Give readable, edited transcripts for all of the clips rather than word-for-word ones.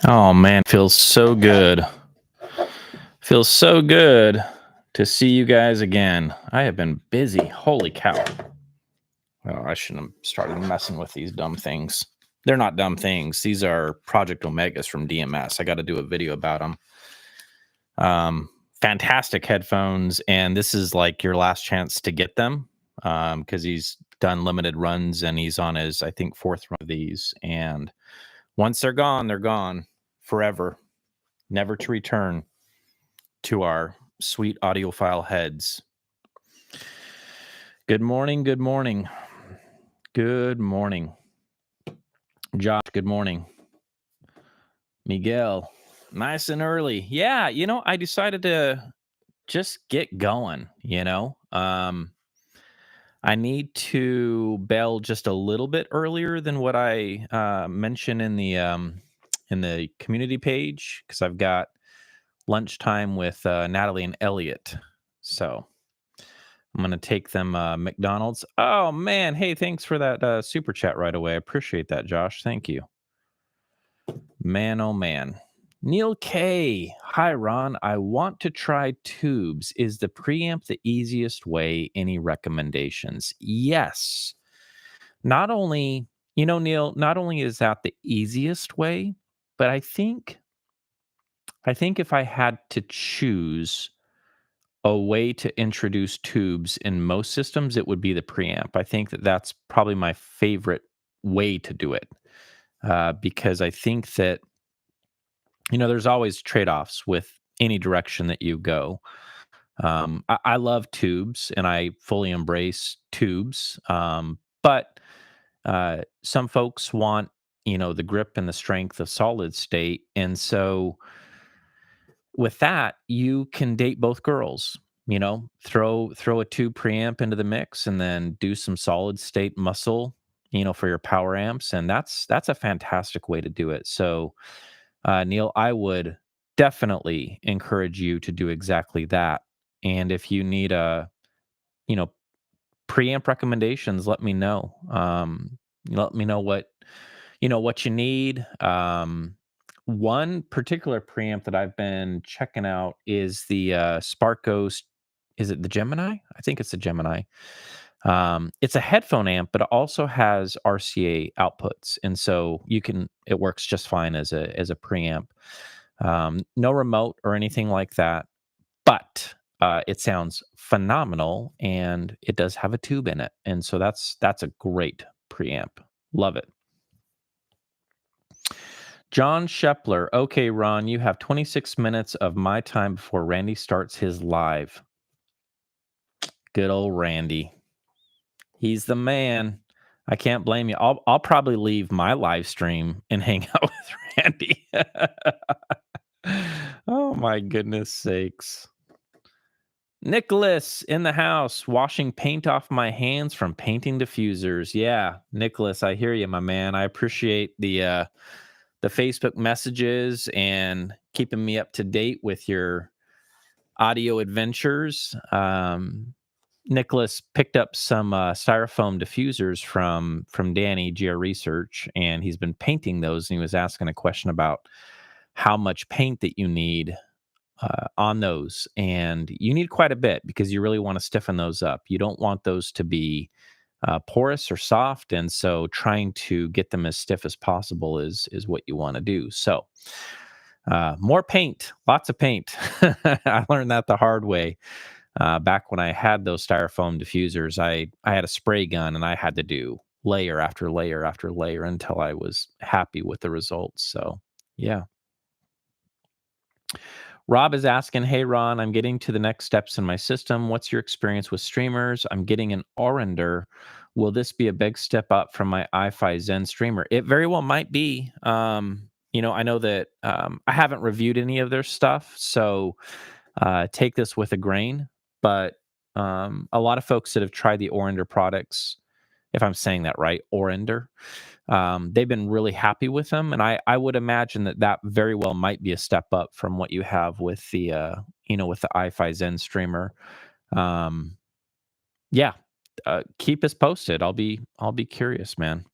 Oh man, feels so good. Feels so good to see you guys again. I have been busy. Holy cow. Well, I shouldn't have started messing with these dumb things. They're not dumb things. These are Project Omegas from DMS. I got to do a video about them. Fantastic headphones, and this is like your last chance to get them because he's done limited runs and he's on his, I think, fourth run of these. And once they're gone forever, never to return to our sweet audiophile heads. Good morning, good morning. Good morning. Josh, good morning. Miguel, nice and early. Yeah, I decided to just get going. I need to bail just a little bit earlier than what I mentioned in the community page because I've got lunchtime with Natalie and Elliot. So I'm gonna take them McDonald's. Oh man, hey, thanks for that super chat right away. I appreciate that, Josh. Thank you. Man, oh man. Neil K. Hi, Ron. I want to try tubes. Is the preamp the easiest way? Any recommendations? Yes. Not only, Neil, not only is that the easiest way, but I think if I had to choose a way to introduce tubes in most systems, it would be the preamp. I think that that's probably my favorite way to do it because I think that, there's always trade offs with any direction that you go. I love tubes and I fully embrace tubes. But some folks want, the grip and the strength of solid state. And so, with that, you can date both girls. Throw a tube preamp into the mix, and then do some solid state muscle, for your power amps, and that's a fantastic way to do it. So, Neil, I would definitely encourage you to do exactly that. And if you need you know, preamp recommendations, let me know. Let me know what you need. One particular preamp that I've been checking out is the Sparkos. Is it the Gemini? I think it's the Gemini. It's a headphone amp, but it also has RCA outputs, and so it works just fine as a preamp. No remote or anything like that, but it sounds phenomenal, and it does have a tube in it, and so that's a great preamp. Love it. John Shepler. Okay, Ron, you have 26 minutes of my time before Randy starts his live. Good old Randy. He's the man. I can't blame you. I'll probably leave my live stream and hang out with Randy. Oh my goodness sakes. Nicholas in the house, washing paint off my hands from painting diffusers. Yeah, Nicholas, I hear you, my man. I appreciate the Facebook messages and keeping me up to date with your audio adventures. Nicholas picked up some styrofoam diffusers from Danny GR Research, and he's been painting those. And he was asking a question about how much paint that you need on those, and you need quite a bit because you really want to stiffen those up. You don't want those to be porous or soft, and so trying to get them as stiff as possible is what you want to do. So more paint, lots of paint. I learned that the hard way. Back when I had those styrofoam diffusers, I had a spray gun and I had to do layer after layer after layer until I was happy with the results. So, yeah. Rob is asking, hey, Ron, I'm getting to the next steps in my system. What's your experience with streamers? I'm getting an Orender. Will this be a big step up from my iFi Zen streamer? It very well might be. I know that I haven't reviewed any of their stuff, so take this with a grain. But a lot of folks that have tried the Orender products, if I'm saying that right, Orender, they've been really happy with them, and I would imagine that very well might be a step up from what you have with the with the iFi Zen streamer. Um, yeah, keep us posted. I'll be curious, man.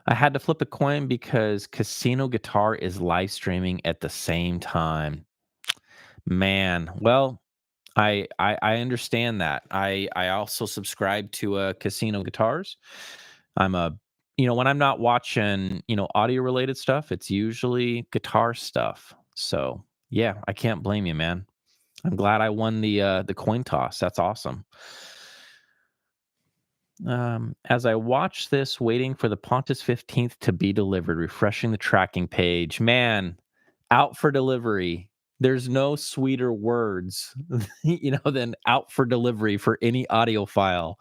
I had to flip a coin because Casino Guitar is live streaming at the same time. Man, well, I understand that. I also subscribe to, Casino Guitars. I'm a when I'm not watching, audio related stuff, it's usually guitar stuff. So, yeah, I can't blame you, man. I'm glad I won the coin toss. That's awesome. As I watch this, waiting for the Pontus 15th to be delivered, refreshing the tracking page. Man, out for delivery. There's no sweeter words, than out for delivery for any audio file.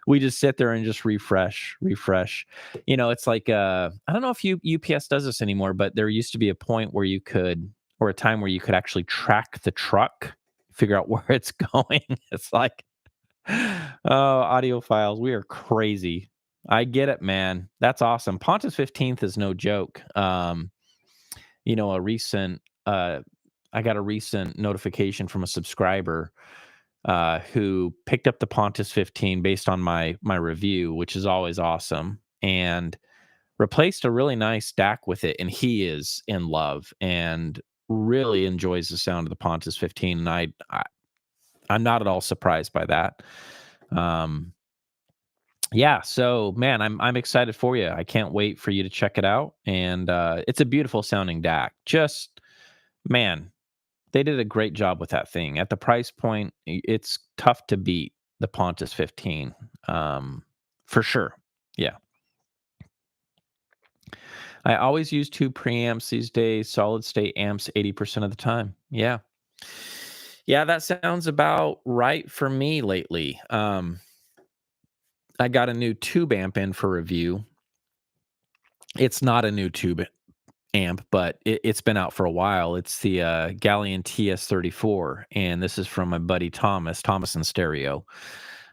We just sit there and just refresh, refresh. It's like I don't know if UPS does this anymore, but there used to be a point where or a time where you could actually track the truck, figure out where it's going. It's like oh, audio files. We are crazy. I get it, man. That's awesome. Pontus 15th is no joke. You know, a recent I got a recent notification from a subscriber who picked up the Pontus 15 based on my review, which is always awesome, and replaced a really nice DAC with it, and he is in love and really enjoys the sound of the Pontus 15, and I'm not at all surprised by that. Um, Yeah, so man, I'm excited for you. I can't wait for you to check it out, and it's a beautiful sounding DAC. Just man, they did a great job with that thing. At the price point, it's tough to beat the Pontus 15, for sure. Yeah, I always use two preamps these days. Solid state amps 80% of the time. Yeah, yeah, that sounds about right for me lately. I got a new tube amp in for review. It's not a new tube amp, but it's been out for a while. It's the Galleon TS34, and this is from my buddy Thomas and Stereo.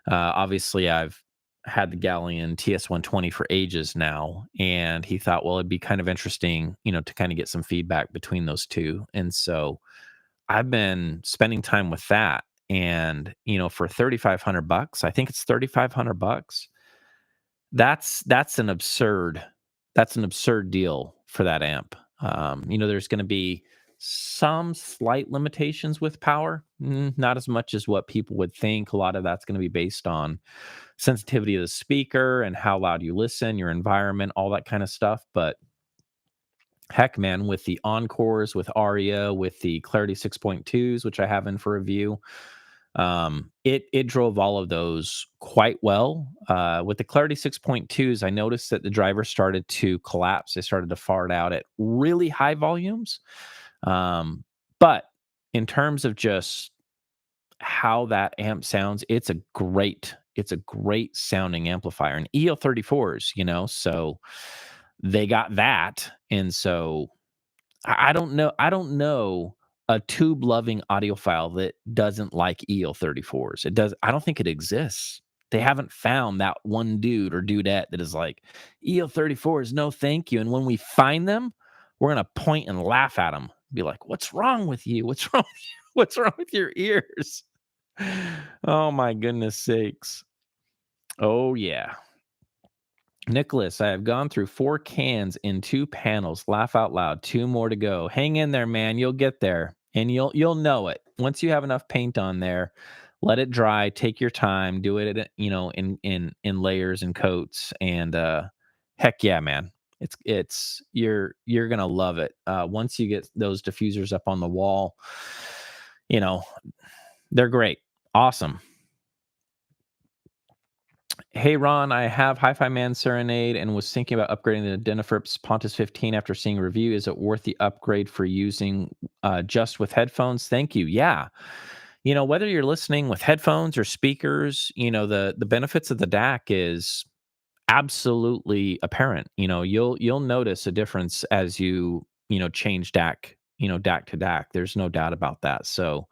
Obviously, I've had the Galleon TS120 for ages now, and he thought, well, it'd be kind of interesting, to kind of get some feedback between those two. And so I've been spending time with that. And, for $3,500, I think it's $3,500. That's an absurd deal for that amp. There's going to be some slight limitations with power, not as much as what people would think. A lot of that's going to be based on sensitivity of the speaker and how loud you listen, your environment, all that kind of stuff. But heck, man, with the Encores, with Aria, with the Clarity 6.2s, which I have in for review, it drove all of those quite well. With the Clarity 6.2s, I noticed that the driver started to collapse. They started to fart out at really high volumes. But in terms of just how that amp sounds, it's a great sounding amplifier. And EL34s, so they got that. And so I don't know a tube loving audiophile that doesn't like EL34s. I don't think it exists. They haven't found that one dude or dudette that is like, EL34s, no thank you. And when we find them, we're gonna point and laugh at them. Be like, what's wrong with you? What's wrong with you? What's wrong with your ears? Oh my goodness sakes. Oh yeah. Nicholas, I have gone through 4 cans in 2 panels. Laugh out loud. 2 more to go. Hang in there, man. You'll get there, and you'll know it. Once you have enough paint on there, let it dry. Take your time. Do it, in layers and coats. And heck yeah, man. You're gonna love it. Once you get those diffusers up on the wall, you know they're great. Awesome. Hey Ron, I have Hi-Fi Man Serenade and was thinking about upgrading the Denafrips Pontus 15 after seeing a review. Is it worth the upgrade for using just with headphones? Thank you. Yeah. Whether you're listening with headphones or speakers, the benefits of the DAC is absolutely apparent. You'll notice a difference as change DAC, DAC to DAC. There's no doubt about that. So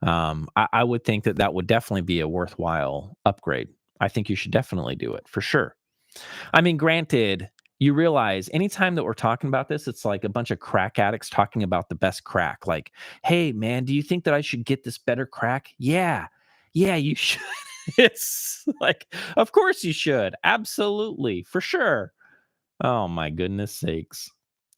I would think that would definitely be a worthwhile upgrade. I think you should definitely do it for sure. I mean, granted, you realize anytime that we're talking about this, it's like a bunch of crack addicts talking about the best crack. Like, hey, man, do you think that I should get this better crack? Yeah. Yeah, you should. It's like, of course you should. Absolutely. For sure. Oh my goodness sakes.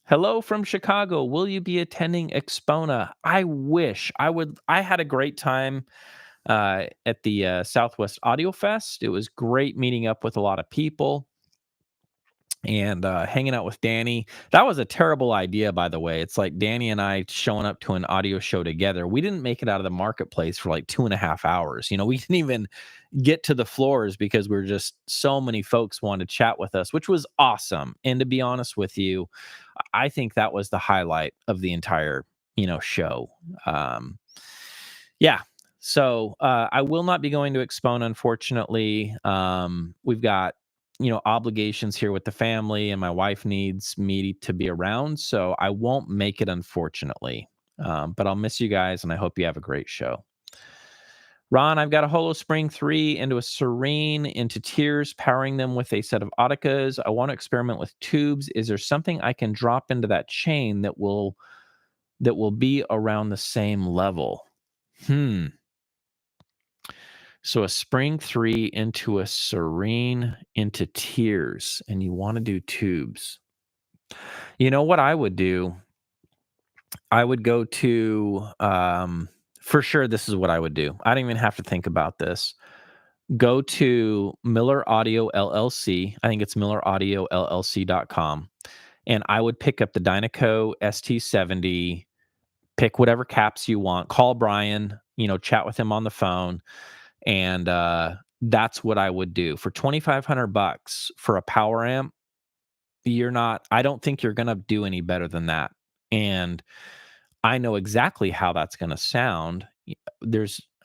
Hello from Chicago. Will you be attending Expona? I wish I would. I had a great time at the Southwest Audio Fest. It was great meeting up with a lot of people and hanging out with Danny. That was a terrible idea, by the way. It's like Danny and I showing up to an audio show together. We didn't make it out of the marketplace for like 2.5 hours. We didn't even get to the floors because we were just so many folks wanted to chat with us, which was awesome. And to be honest with you, I think that was the highlight of the entire, show. Um, yeah. So I will not be going to Expone, unfortunately. We've got, obligations here with the family, and my wife needs me to be around. So I won't make it, unfortunately. But I'll miss you guys, and I hope you have a great show. Ron, I've got a Holo Spring 3 into a Serene into Tears, powering them with a set of Audicas. I want to experiment with tubes. Is there something I can drop into that chain that will be around the same level? Hmm. So a Spring 3 into a Serene into Tears, and you want to do tubes. You know what I would do? I would go to, for sure, this is what I would do. I don't even have to think about this. Go to Miller Audio LLC. I think it's milleraudio.llc.com. And I would pick up the Dynaco ST70, pick whatever caps you want, call Brian, chat with him on the phone. And that's what I would do. For 2,500 bucks for a power amp, I don't think you're going to do any better than that. And I know exactly how that's going to sound.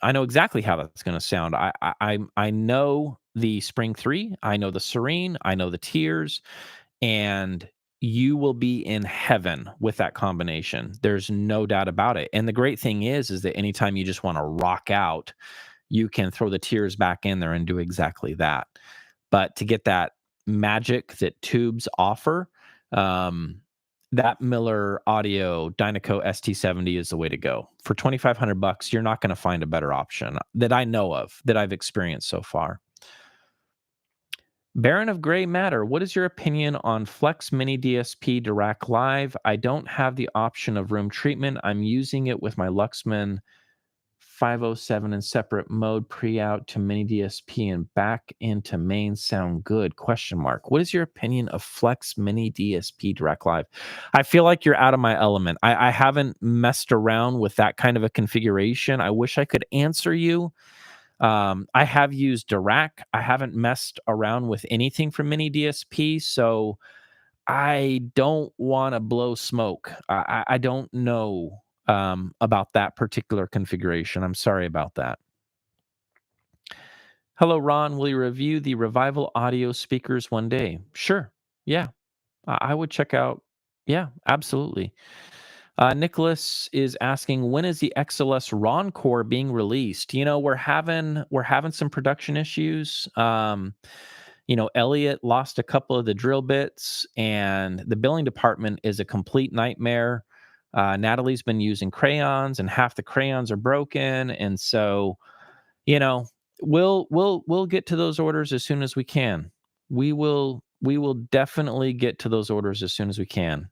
I know exactly how that's going to sound. I know the Spring 3, I know the Serene, I know the Tears, and you will be in heaven with that combination. There's no doubt about it. And the great thing is that anytime you just want to rock out, you can throw the Tears back in there and do exactly that. But to get that magic that tubes offer, um, that Miller Audio Dynaco ST70 is the way to go. For 2,500 bucks, you're not going to find a better option that I know of, that I've experienced so far. Baron of Gray Matter, what is your opinion on Flex Mini DSP Dirac Live? I don't have the option of room treatment. I'm using it with my Luxman 507 in separate mode, pre-out to mini DSP and back into main sound good, question mark. What is your opinion of Flex Mini DSP Direct Live? I feel like you're out of my element. I haven't messed around with that kind of a configuration. I wish I could answer you. I have used Dirac. I haven't messed around with anything from mini DSP, so I don't want to blow smoke. I don't know about that particular configuration. I'm sorry about that. Hello, Ron. Will you review the Revival audio speakers one day? Sure. Yeah, I would check out. Yeah, absolutely. Nicholas is asking, when is the XLS Ron Core being released? We're having some production issues. Elliot lost a couple of the drill bits, and the billing department is a complete nightmare. Natalie's been using crayons, and half the crayons are broken, and so you know we'll get to those orders as soon as we can. We will definitely get to those orders as soon as we can.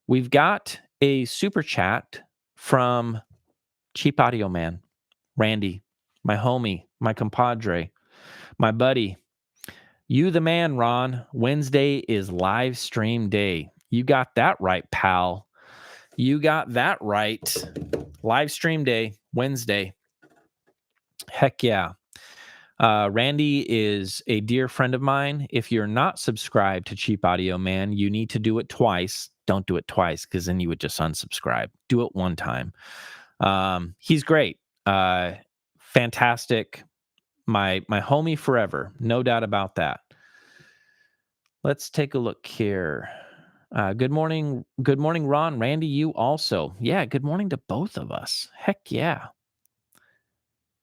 We've got a super chat from Cheap Audio Man, Randy, my homie, my compadre, my buddy. You the man, Ron. Wednesday is live stream day. You got that right, pal. You got that right. Live stream day, Wednesday. Heck yeah. Randy is a dear friend of mine. If you're not subscribed to Cheap Audio Man, you need to do it twice. Don't do it twice because then you would just unsubscribe. Do it one time. He's great. Fantastic. My homie forever. No doubt about that. Let's take a look here. Good morning. Good morning, Ron. Randy, you also. Yeah, good morning to both of us. Heck yeah.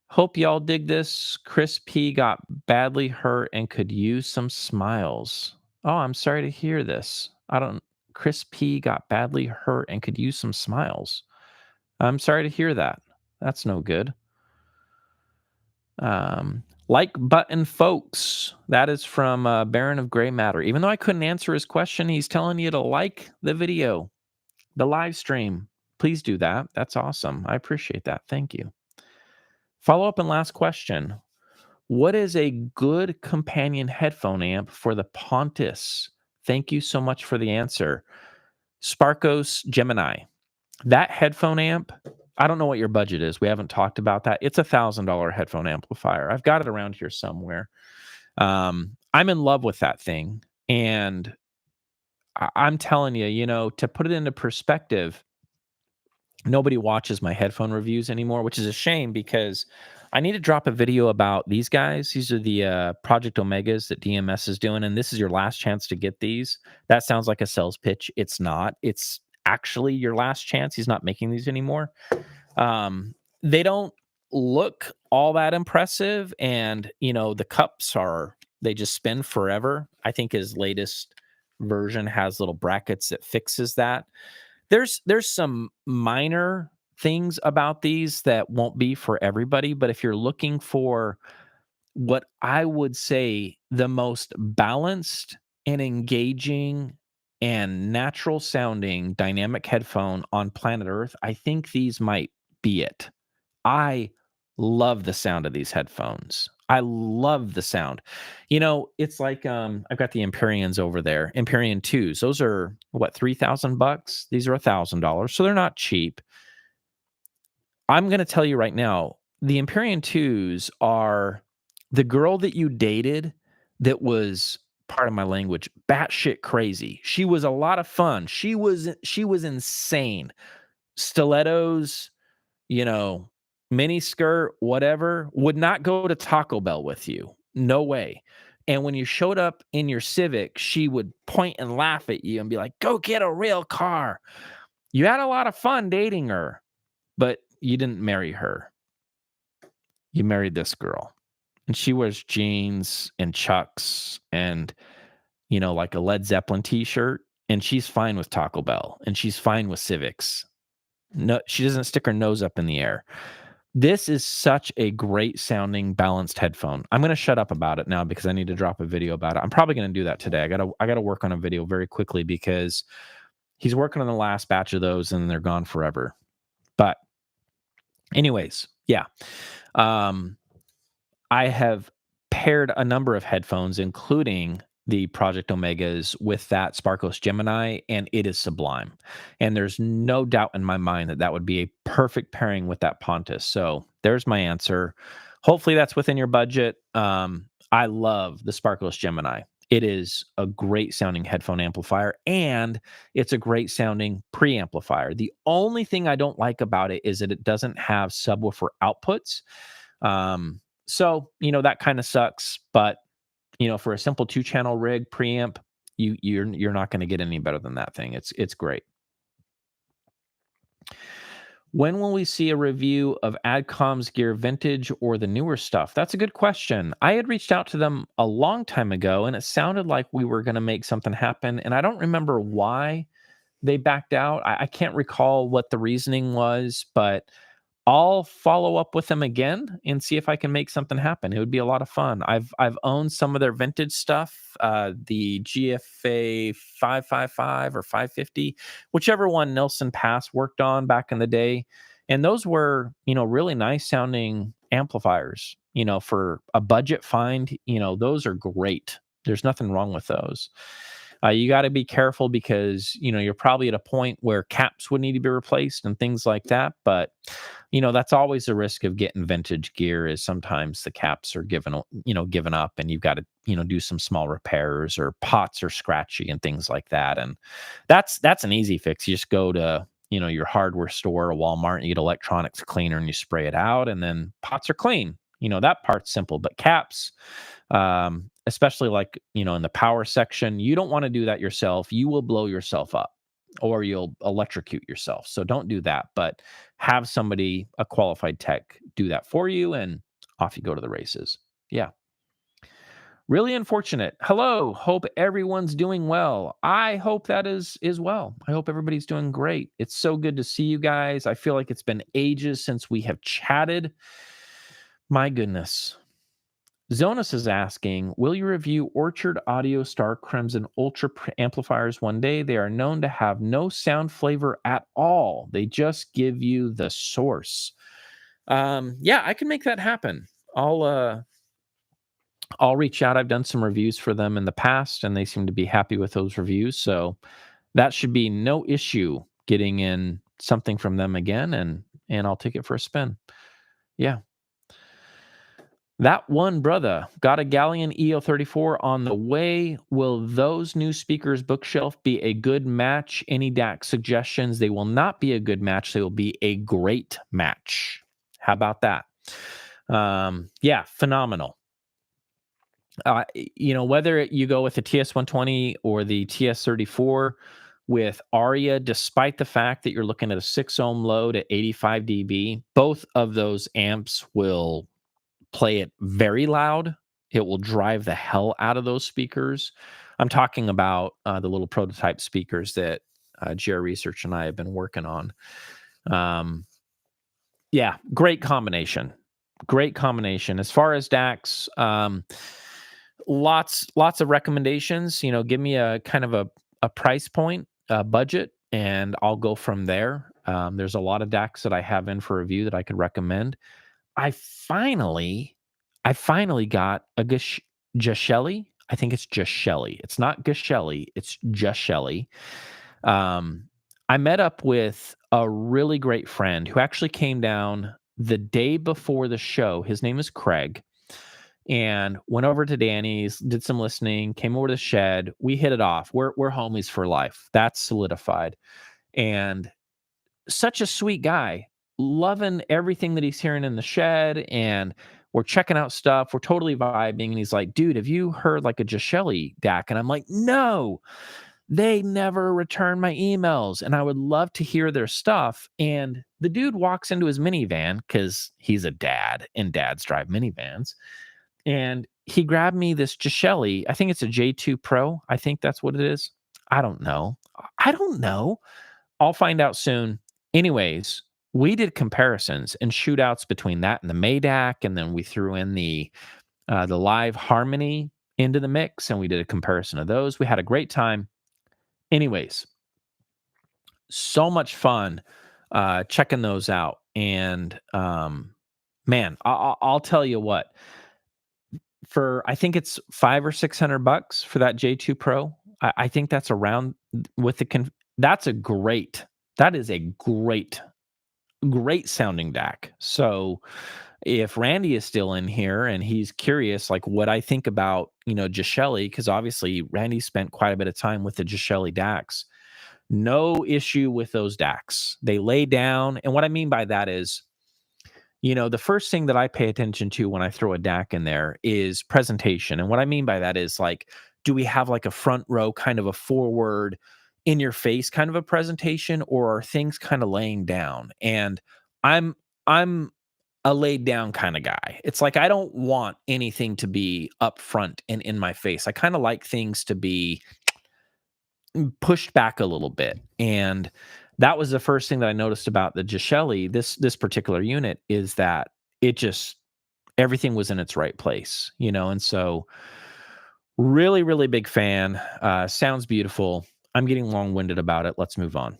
Hope y'all dig this. Chris P got badly hurt and could use some smiles. Oh, I'm sorry to hear this. Chris P got badly hurt and could use some smiles. I'm sorry to hear that. That's no good. Like button folks. That is from Baron of Gray Matter. Even though I couldn't answer his question, he's telling you to like the video, the live stream. Please do that. That's awesome. I appreciate that. Thank you. Follow up and last question. What is a good companion headphone amp for the Pontus? Thank you so much for the answer. Sparkos Gemini. That headphone amp, I don't know what your budget is. We haven't talked about that. It's $1,000 headphone amplifier. I've got it around here somewhere. I'm in love with that thing. And I'm telling you, to put it into perspective, nobody watches my headphone reviews anymore, which is a shame because I need to drop a video about these guys. These are the Project Omegas that DMS is doing, and this is your last chance to get these. That sounds like a sales pitch. It's not. It's actually your last chance. He's not making these anymore. They don't look all that impressive, and the cups they just spin forever. I think his latest version has little brackets that fixes that. There's some minor things about these that won't be for everybody, but if you're looking for what I would say the most balanced and engaging and natural sounding dynamic headphone on planet Earth, I think these might be it. I love the sound of these headphones. I love the sound. It's like I've got the Empyreans over there, Empyrean 2s. Those are what, $3,000? These are $1,000, so they're not cheap. I'm going to tell you right now, the Empyrean 2s are the girl that you dated that was, part of my language, batshit crazy. She was a lot of fun. She was insane. Stilettos, mini skirt, whatever, would not go to Taco Bell with you. No way. And when you showed up in your Civic, she would point and laugh at you and be like, go get a real car. You had a lot of fun dating her, but you didn't marry her. You married this girl. And she wears jeans and Chucks and, like a Led Zeppelin t-shirt. And she's fine with Taco Bell and she's fine with Civics. No, she doesn't stick her nose up in the air. This is such a great sounding balanced headphone. I'm going to shut up about it now because I need to drop a video about it. I'm probably going to do that today. I got to work on a video very quickly because he's working on the last batch of those and they're gone forever. But anyways, yeah. I have paired a number of headphones, including the Project Omegas, with that Sparkos Gemini, and it is sublime. And there's no doubt in my mind that would be a perfect pairing with that Pontus. So there's my answer. Hopefully that's within your budget. I love the Sparkos Gemini. It is a great sounding headphone amplifier, and it's a great sounding preamplifier. The only thing I don't like about it is that it doesn't have subwoofer outputs. So, that kind of sucks, but for a simple 2-channel rig preamp, you're not going to get any better than that thing. It's great. When will we see a review of Adcom's gear, vintage or the newer stuff? That's a good question. I had reached out to them a long time ago, and it sounded like we were going to make something happen, and I don't remember why they backed out. I can't recall what the reasoning was, but I'll follow up with them again and see if I can make something happen. It would be a lot of fun. I've owned some of their vintage stuff, the GFA 555 or 550, whichever one Nelson Pass worked on back in the day. And those were, really nice sounding amplifiers, for a budget find, those are great. There's nothing wrong with those. You got to be careful because, you're probably at a point where caps would need to be replaced and things like that. But, that's always the risk of getting vintage gear is sometimes the caps are given up and you've got to, do some small repairs or pots are scratchy and things like that. And that's an easy fix. You just go to, your hardware store or Walmart and you get electronics cleaner and you spray it out and then pots are clean. That part's simple, but caps, especially like, in the power section, you don't want to do that yourself. You will blow yourself up or you'll electrocute yourself. So don't do that, but have somebody, a qualified tech, do that for you and off you go to the races. Yeah. Really unfortunate. Hello. Hope everyone's doing well. I hope that is well. I hope everybody's doing great. It's so good to see you guys. I feel like it's been ages since we have chatted. My goodness. Zonas is asking, will you review Orchard Audio Star Crimson Ultra amplifiers one day? They are known to have no sound flavor at all. They just give you the source. Yeah, I can make that happen. I'll reach out. I've done some reviews for them in the past, and they seem to be happy with those reviews. So that should be no issue getting in something from them again, and I'll take it for a spin. Yeah. That one brother got a Galleon EO34 on the way. Will those new speakers bookshelf be a good match? Any DAC suggestions? They will not be a good match. They will be a great match. How about that? Yeah, phenomenal. Whether you go with the TS120 or the TS34 with Aria, despite the fact that you're looking at a 6 ohm load at 85 dB, both of those amps will play it very loud. It will drive the hell out of those speakers. I'm talking about the little prototype speakers that GR Research and I have been working on. Yeah, great combination. Great combination. As far as DACs, lots of recommendations. Give me a kind of a price point, budget, and I'll go from there. There's a lot of DACs that I have in for review that I could recommend. I finally got a Geshelli. I think it's Geshelli. It's not Geshelli. It's Geshelli. I met up with a really great friend who actually came down the day before the show. His name is Craig. And went over to Danny's, did some listening, came over to the shed. We hit it off. We're homies for life. That's solidified. And such a sweet guy, loving everything that he's hearing in the shed, and we're checking out stuff. We're totally vibing. And he's like, dude, have you heard like a Geshelli DAC? And I'm like, no, they never return my emails, and I would love to hear their stuff. And the dude walks into his minivan because he's a dad and dads drive minivans. And he grabbed me this Geshelli. I think it's a J2 Pro. I think that's what it is. I don't know. I'll find out soon. Anyways, we did comparisons and shootouts between that and the Maydac, and then we threw in the live Harmony into the mix, and we did a comparison of those. We had a great time. Anyways, so much fun checking those out. And man, I'll tell you what. For I think it's $500 or $600 for that J2 Pro. I think that's around with the that is a great sounding DAC. So if Randy is still in here and he's curious, like what I think about, Geshelli, because obviously Randy spent quite a bit of time with the Geshelli DACs. No issue with those DACs. They lay down. And what I mean by that is, the first thing that I pay attention to when I throw a DAC in there is presentation. And what I mean by that is like, do we have like a front row, kind of a forward, in your face kind of a presentation, or are things kind of laying down? And I'm a laid down kind of guy. It's like I don't want anything to be up front and in my face. I kind of like things to be pushed back a little bit. And that was the first thing that I noticed about the Geshelli, this particular unit, is that everything was in its right place, and so really, really big fan. Sounds beautiful. I'm getting long-winded about it. Let's move on.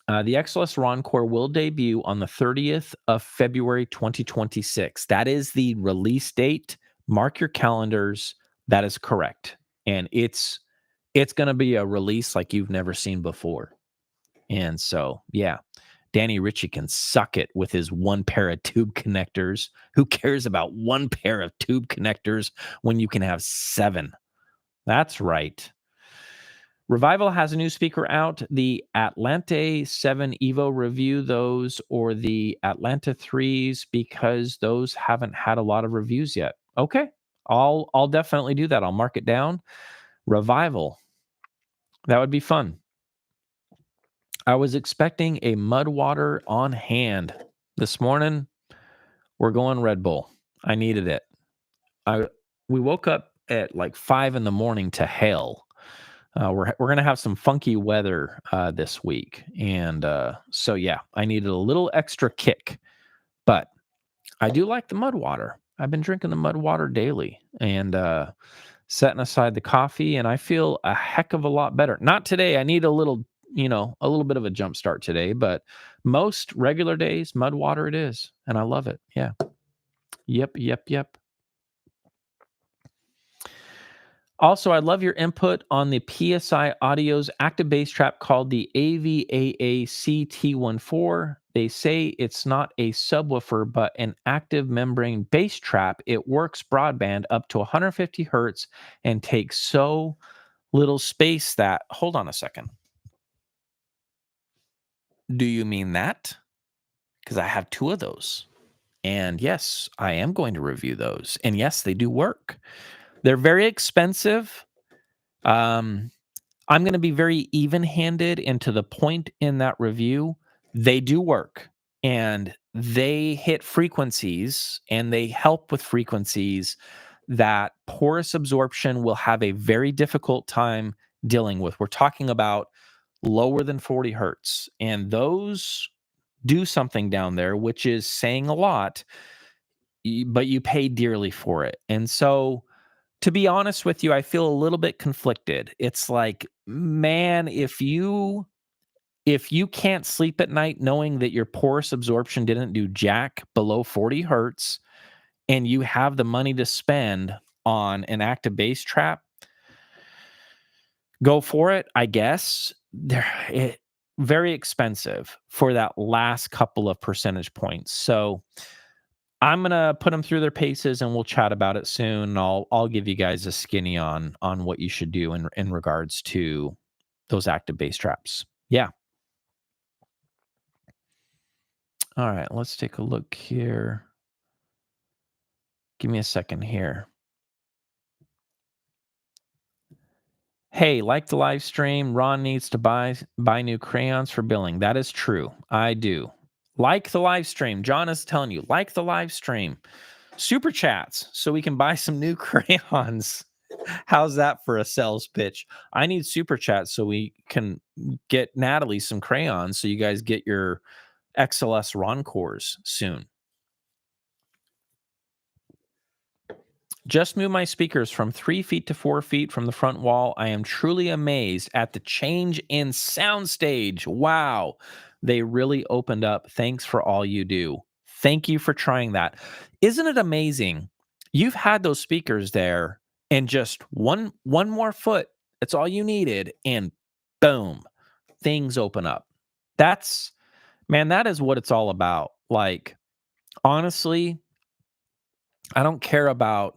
The XLS Roncore will debut on the 30th of February, 2026. That is the release date. Mark your calendars. That is correct. And it's going to be a release like you've never seen before. And so, yeah, Danny Ritchie can suck it with his one pair of tube connectors. Who cares about one pair of tube connectors when you can have 7? That's right. Revival has a new speaker out, the Atlante 7 Evo. Review those or the Atlanta 3s because those haven't had a lot of reviews yet. Okay, I'll definitely do that. I'll mark it down. Revival. That would be fun. I was expecting a mud water on hand. This morning, we're going Red Bull. I needed it. We woke up at like 5 a.m. to hail. We're going to have some funky weather this week. And so, yeah, I needed a little extra kick. But I do like the mud water. I've been drinking the mud water daily and setting aside the coffee, and I feel a heck of a lot better. Not today. I need a little bit of a jump start today, but most regular days, mud water it is, and I love it. Yeah. Yep, yep, yep. Also, I'd love your input on the PSI Audio's active bass trap called the AVAACT14. They say it's not a subwoofer, but an active membrane bass trap. It works broadband up to 150 hertz and takes so little space that. Hold on a second. Do you mean that? Because I have two of those. And yes, I am going to review those. And yes, they do work. They're very expensive. Um, I'm going to be very even handed, and to the point in that review, they do work and they hit frequencies and they help with frequencies that porous absorption will have a very difficult time dealing with. We're talking about lower than 40 hertz, and those do something down there, which is saying a lot, but you pay dearly for it. And so, to be honest with you, I feel a little bit conflicted. It's like, man, if you can't sleep at night knowing that your porous absorption didn't do jack below 40 hertz and you have the money to spend on an active bass trap, go for it, I guess. Very expensive for that last couple of percentage points. So I'm gonna put them through their paces, and we'll chat about it soon. I'll give you guys a skinny on what you should do in regards to those active bass traps. Yeah. All right. Let's take a look here. Give me a second here. Hey, like the live stream, Ron needs to buy new crayons for billing. That is true. I do. Like the live stream. John is telling you, like the live stream. Super chats so we can buy some new crayons. How's that for a sales pitch? I need super chats so we can get Natalie some crayons so you guys get your XLS Roncores soon. Just moved my speakers from 3 feet to 4 feet from the front wall. I am truly amazed at the change in soundstage. Wow. They really opened up. Thanks for all you do. Thank you for trying that. Isn't it amazing? You've had those speakers there and just one more foot. That's all you needed. And boom, things open up. That's, man, that is what it's all about. Like, honestly, I don't care about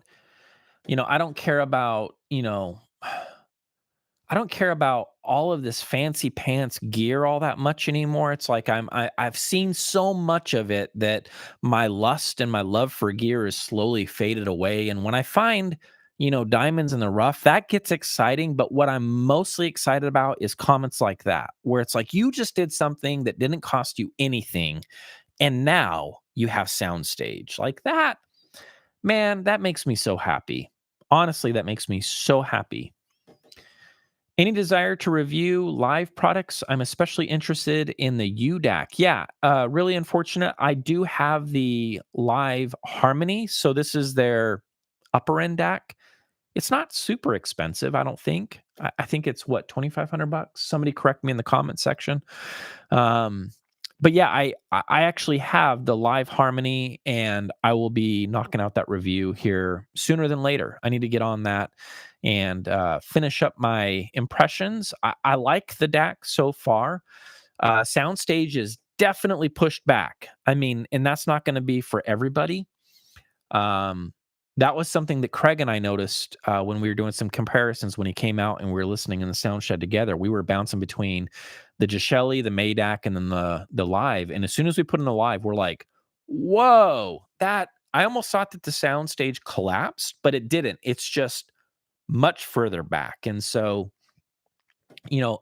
I don't care about, I don't care about all of this fancy pants gear all that much anymore. It's like I've seen so much of it that my lust and my love for gear is slowly faded away. And when I find, diamonds in the rough, that gets exciting. But what I'm mostly excited about is comments like that, where it's like you just did something that didn't cost you anything, and now you have soundstage like that. Man, that makes me so happy. Honestly, that makes me so happy. Any desire to review live products? I'm especially interested in the UDAC. Yeah, really unfortunate. I do have the live Harmony. So this is their upper end DAC. It's not super expensive, I don't think. I think it's what, 2,500 bucks. Somebody correct me in the comment section. Um, but yeah, I actually have the live Harmony, and I will be knocking out that review here sooner than later. I need to get on that and finish up my impressions. I like the DAC so far. Soundstage is definitely pushed back. I mean, and that's not going to be for everybody. That was something that Craig and I noticed when we were doing some comparisons when he came out and we were listening in the sound shed together. We were bouncing between the Gishelli, the Maydac, and then the live. And as soon as we put in the live, we're like, whoa, that I almost thought that the soundstage collapsed, but it didn't. It's just much further back. And so,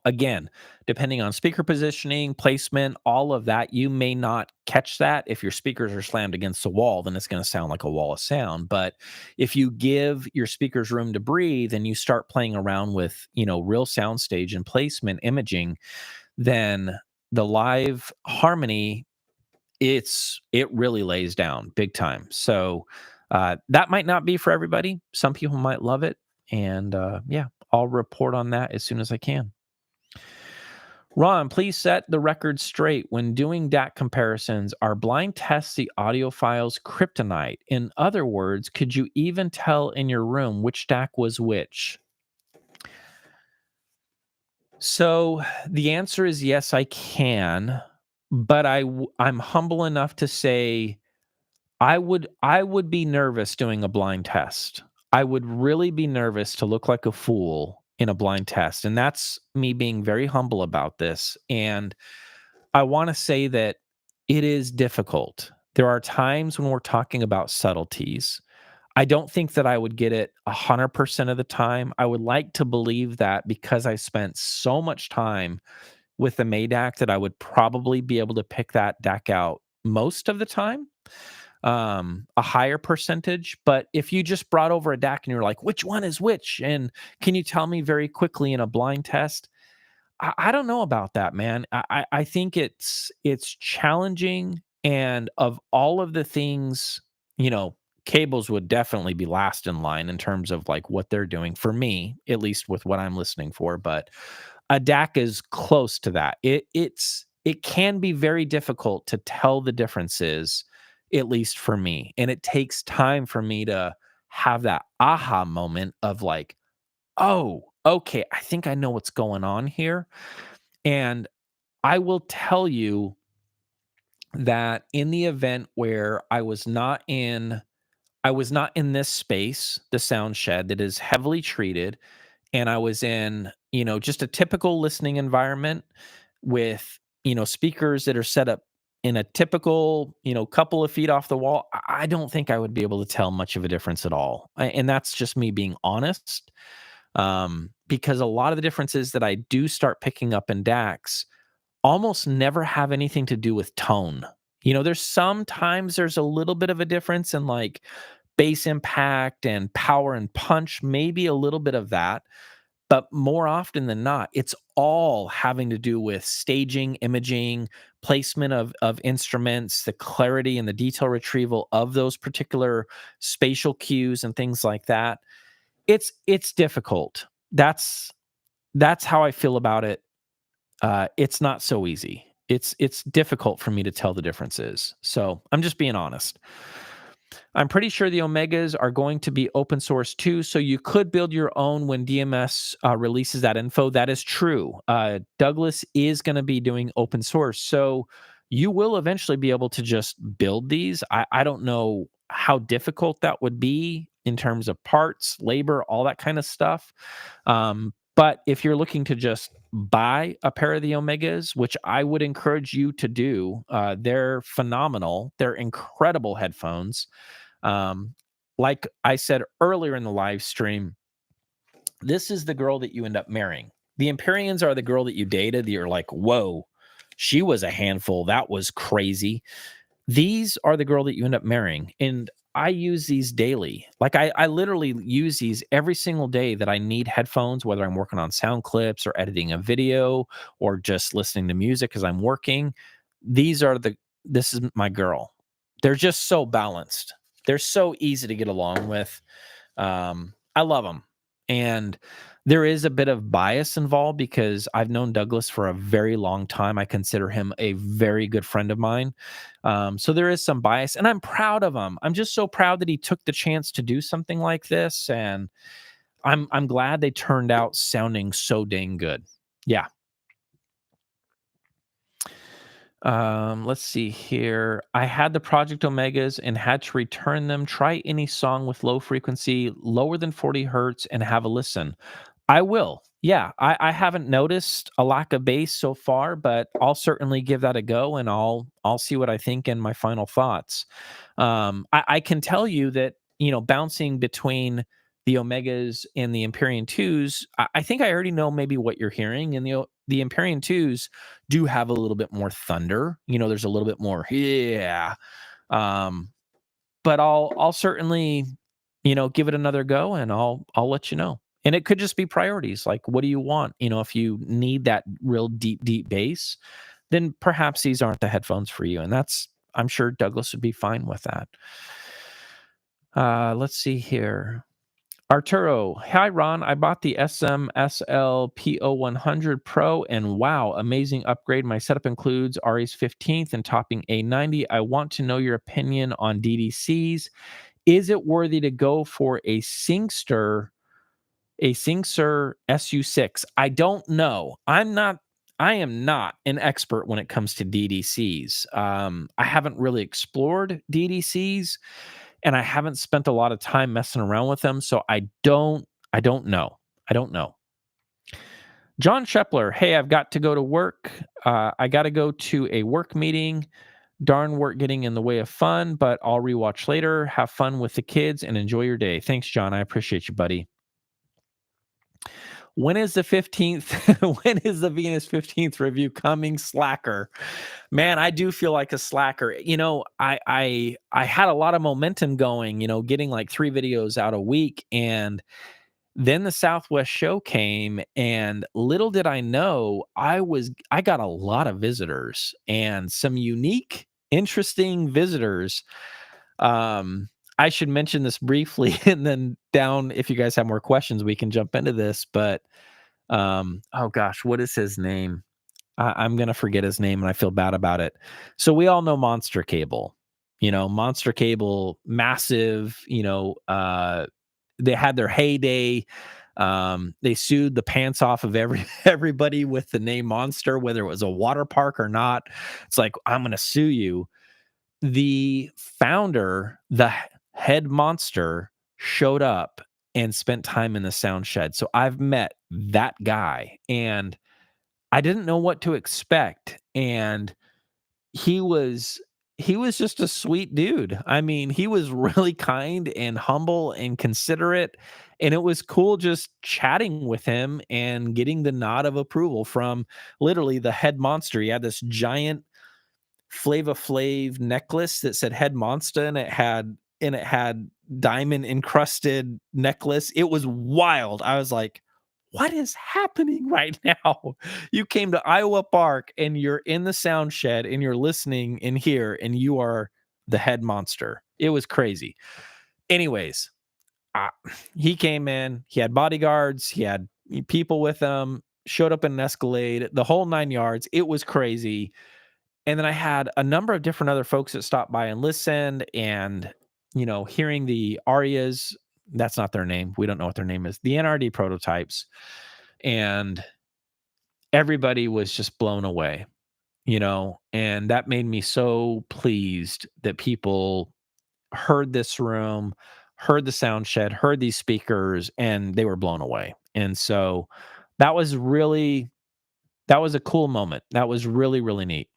again, depending on speaker positioning, placement, all of that, you may not catch that. If your speakers are slammed against the wall, then it's going to sound like a wall of sound. But if you give your speakers room to breathe and you start playing around with, real soundstage and placement imaging, then the live Harmony, it really lays down big time. So That might not be for everybody. Some people might love it. And yeah, I'll report on that as soon as I can. Ron, please set the record straight. When doing DAC comparisons, are blind tests the audiophile's kryptonite? In other words, could you even tell in your room which DAC was which? So the answer is yes, I can, but I'm humble enough to say I would be nervous doing a blind test. I would really be nervous to look like a fool in a blind test, and that's me being very humble about this. And I want to say that it is difficult. There are times when we're talking about subtleties. I don't think that I would get it 100% of the time. I would like to believe that because I spent so much time with the MADAC that I would probably be able to pick that DAC out most of the time, a higher percentage. But if you just brought over a DAC and you're like, which one is which? And can you tell me very quickly in a blind test? I don't know about that, man. I think it's challenging, and of all of the things, you know, cables would definitely be last in line in terms of like what they're doing for me, at least with what I'm listening for. But a DAC is close to that. It can be very difficult to tell the differences, at least for me, and it takes time for me to have that aha moment of like, oh, okay, I think I know what's going on here. And I will tell you that in the event where I was not in this space, the sound shed that is heavily treated, and I was in, just a typical listening environment with, speakers that are set up in a typical, couple of feet off the wall. I don't think I would be able to tell much of a difference at all. And that's just me being honest. Because a lot of the differences that I do start picking up in DAX almost never have anything to do with tone. There's a little bit of a difference in like bass impact and power and punch, maybe a little bit of that. But more often than not, it's all having to do with staging, imaging, placement of instruments, the clarity and the detail retrieval of those particular spatial cues and things like that. It's difficult. That's how I feel about it. It's not so easy. It's difficult for me to tell the differences. So I'm just being honest. I'm pretty sure the Omegas are going to be open source too, so you could build your own when DMS releases that info. That is true. Douglas is going to be doing open source, so you will eventually be able to just build these. I don't know how difficult that would be in terms of parts, labor, all that kind of stuff. But if you're looking to just buy a pair of the Omegas, which I would encourage you to do, they're phenomenal. They're incredible headphones. Um, like I said earlier in the live stream, this is the girl that you end up marrying. The Empyreans are the girl that you dated. You're like, whoa, she was a handful. That was crazy. These are the girl that you end up marrying. And I use these daily. Like I literally use these every single day that I need headphones, whether I'm working on sound clips or editing a video or just listening to music as I'm working. This is my girl. They're just so balanced. They're so easy to get along with. I love them. And there is a bit of bias involved because I've known Douglas for a very long time. I consider him a very good friend of mine. So there is some bias, and I'm proud of him. I'm just so proud that he took the chance to do something like this, and I'm glad they turned out sounding so dang good. Yeah. Let's see here. I had the Project Omegas and had to return them. Try any song with low frequency, lower than 40 hertz, and have a listen. I will. Yeah, I haven't noticed a lack of bass so far, but I'll certainly give that a go, and I'll see what I think in my final thoughts. I can tell you that bouncing between the Omegas and the Empyrean twos, I think I already know maybe what you're hearing, and the Empyrean twos do have a little bit more thunder. There's a little bit more yeah. Um, but I'll certainly give it another go, and I'll let you know. And it could just be priorities. Like, what do you want? If you need that real deep bass, then perhaps these aren't the headphones for you. And I'm sure Douglas would be fine with that. Let's see here. Arturo, hi Ron. I bought the SMSL PO100 Pro, and wow, amazing upgrade. My setup includes RE's 15th and topping A90. I want to know your opinion on DDCs. Is it worthy to go for a Singster SU6? I don't know. I am not an expert when it comes to DDCs. I haven't really explored DDCs, and I haven't spent a lot of time messing around with them, so I don't know. I don't know. John Shepler, hey, I've got to go to work. I got to go to a work meeting. Darn work getting in the way of fun, but I'll rewatch later. Have fun with the kids and enjoy your day. Thanks, John. I appreciate you, buddy. When is the 15th? When is the Venus 15th review coming? Slacker. Man, I do feel like a slacker. I had a lot of momentum going, getting like 3 videos out a week, and then the Southwest show came, and little did I know I got a lot of visitors, and some unique, interesting visitors. I should mention this briefly, and then down, if you guys have more questions, we can jump into this. But oh gosh, what is his name? I'm gonna forget his name, and I feel bad about it. So we all know Monster Cable. Monster Cable, massive. They had their heyday. They sued the pants off of everybody with the name Monster, whether it was a water park or not. It's like, I'm gonna sue you. The founder, the head monster, showed up and spent time in the sound shed. So I've met that guy, and I didn't know what to expect. And he was he was just a sweet dude. I mean, he was really kind and humble and considerate, and it was cool just chatting with him and getting the nod of approval from literally the head monster. He had this giant Flava Flav necklace that said Head Monster, and it had diamond encrusted necklace. It was wild. I was like, what is happening right now? You came to Iowa Park, and you're in the sound shed, and you're listening in here, and you are the head monster. It was crazy. Anyways, uh, he came in, he had bodyguards, he had people with him, showed up in an Escalade, the whole 9 yards. It was crazy. And then I had a number of different other folks that stopped by and listened, and, hearing the Arias, that's not their name. We don't know what their name is. The NRD prototypes. And everybody was just blown away, and that made me so pleased that people heard this room, heard the sound shed, heard these speakers, and they were blown away. And so that was a cool moment. That was really, really neat.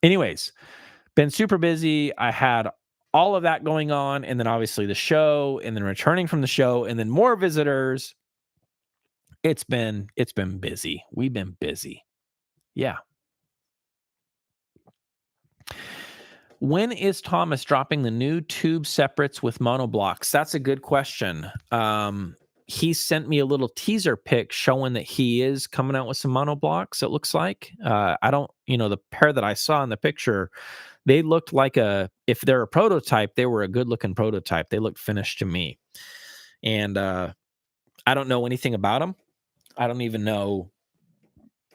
Anyways, been super busy. I had all of that going on, and then obviously the show, and then returning from the show, and then more visitors. It's been busy. We've been busy. Yeah. When is Thomas dropping the new tube separates with monoblocks? That's a good question. He sent me a little teaser pic showing that he is coming out with some monoblocks, it looks like. I don't, the pair that I saw in the picture, they looked like if they're a prototype, they were a good looking prototype. They looked finished to me. And I don't know anything about them. I don't even know,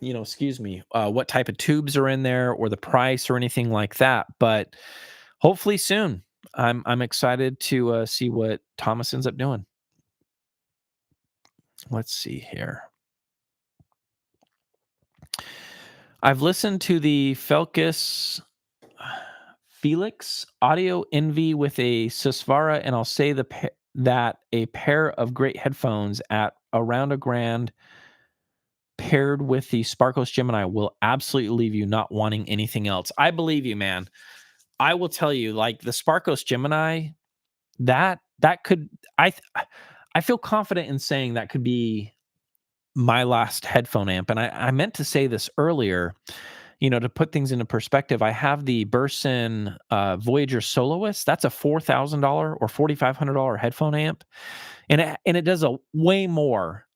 excuse me, what type of tubes are in there or the price or anything like that. But hopefully soon. I'm excited to see what Thomas ends up doing. Let's see here. I've listened to the Felix Audio Envy with a Susvara, and I'll say that a pair of great headphones at around $1,000 paired with the Sparkos Gemini will absolutely leave you not wanting anything else. I believe you, man. I will tell you, like the Sparkos Gemini, that could I feel confident in saying that could be my last headphone amp. And I meant to say this earlier, to put things into perspective. I have the Burson Voyager Soloist. That's a $4,000 or $4,500 headphone amp, and it does a way more.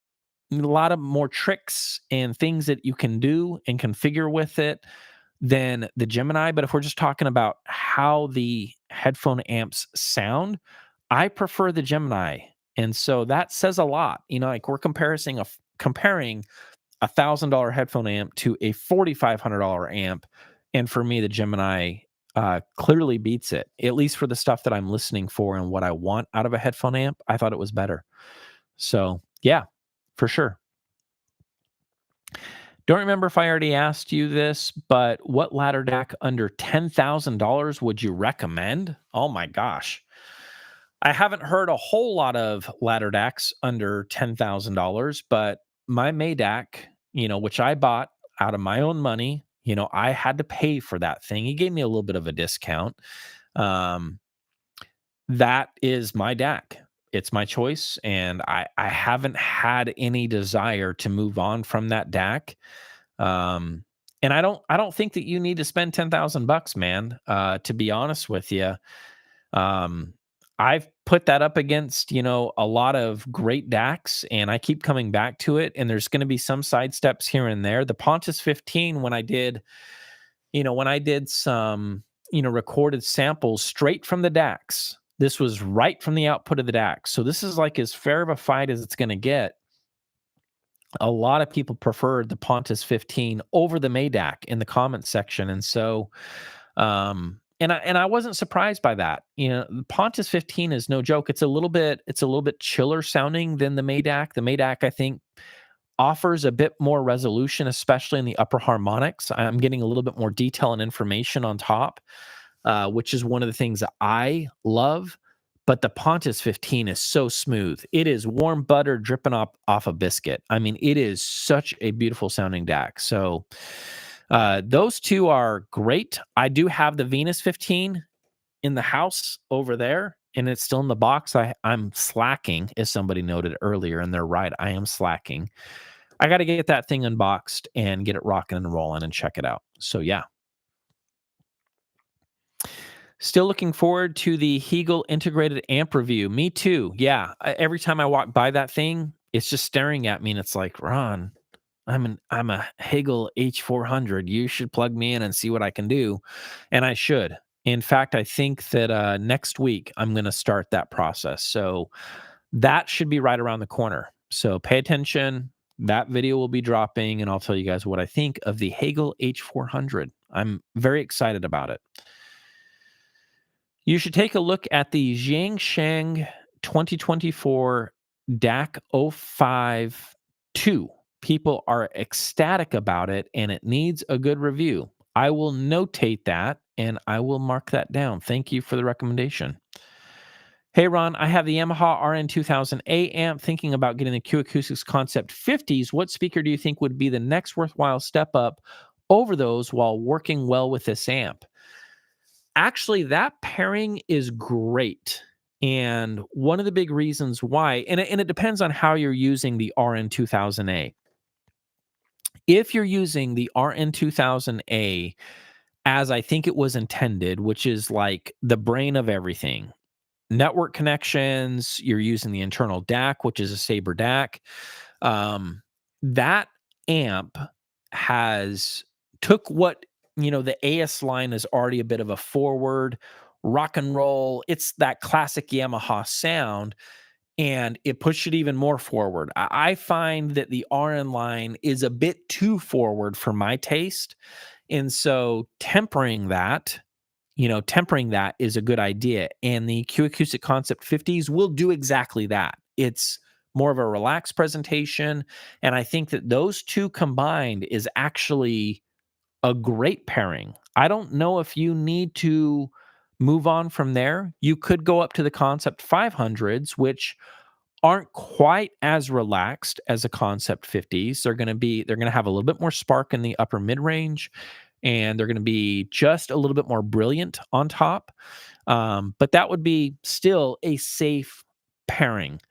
A lot of more tricks and things that you can do and configure with it than the Gemini. But if we're just talking about how the headphone amps sound, I prefer the Gemini. And so that says a lot. Like we're comparing $1,000 headphone amp to a $4,500 amp. And for me, the Gemini clearly beats it, at least for the stuff that I'm listening for and what I want out of a headphone amp. I thought it was better. So, yeah, for sure. Don't remember if I already asked you this, but what ladder deck under $10,000 would you recommend? Oh my gosh. I haven't heard a whole lot of ladder decks under $10,000, but my Madak, which I bought out of my own money, I had to pay for that thing. He gave me a little bit of a discount. Um, that is my DAC. It's my choice, and I haven't had any desire to move on from that DAC. And I don't think that you need to spend $10,000, man. To be honest with you, um, I've put that up against a lot of great DACs, and I keep coming back to it. And there's going to be some side steps here and there. The Pontus 15, when I did some recorded samples straight from the DACs. This was right from the output of the DAC. So this is like as fair of a fight as it's going to get. A lot of people preferred the Pontus 15 over the Madak in the comments section. And so, and I wasn't surprised by that. The Pontus 15 is no joke. It's a little bit chiller sounding than the Madak. The Madak, I think, offers a bit more resolution, especially in the upper harmonics. I'm getting a little bit more detail and information on top, which is one of the things that I love. But the Pontus 15 is so smooth. It is warm butter dripping off a biscuit. I mean, it is such a beautiful sounding DAC. So those two are great. I do have the Venus 15 in the house over there, and it's still in the box. I'm slacking, as somebody noted earlier, and they're right. I am slacking. I got to get that thing unboxed and get it rocking and rolling and check it out. So yeah. Still looking forward to the Hegel integrated amp review. Me too. Yeah. Every time I walk by that thing, it's just staring at me, and it's like, Ron, I'm a Hegel H400. You should plug me in and see what I can do. And I should. In fact, I think that next week I'm going to start that process. So that should be right around the corner. So pay attention. That video will be dropping, and I'll tell you guys what I think of the Hegel H400. I'm very excited about it. You should take a look at the Jiangsheng 2024 DAC 052. People are ecstatic about it, and it needs a good review. I will notate that, and I will mark that down. Thank you for the recommendation. Hey, Ron, I have the Yamaha RN2000A amp, thinking about getting the Q Acoustics Concept 50s. What speaker do you think would be the next worthwhile step up over those while working well with this amp? Actually, that pairing is great. And one of the big reasons why, and it depends on how you're using the RN2000A. If you're using the RN2000A as I think it was intended, which is like the brain of everything, network connections, you're using the internal DAC, which is a Sabre DAC. That amp took what, the AS line is already a bit of a forward rock and roll. It's that classic Yamaha sound, and it pushed it even more forward. I find that the RN line is a bit too forward for my taste. And so tempering that is a good idea. And the Q Acoustic Concept 50s will do exactly that. It's more of a relaxed presentation. And I think that those two combined is actually a great pairing. I don't know if you need to move on from there. You could go up to the Concept 500s, which aren't quite as relaxed as the Concept 50s. They're going to have a little bit more spark in the upper mid range, and they're going to be just a little bit more brilliant on top. But that would be still a safe pairing.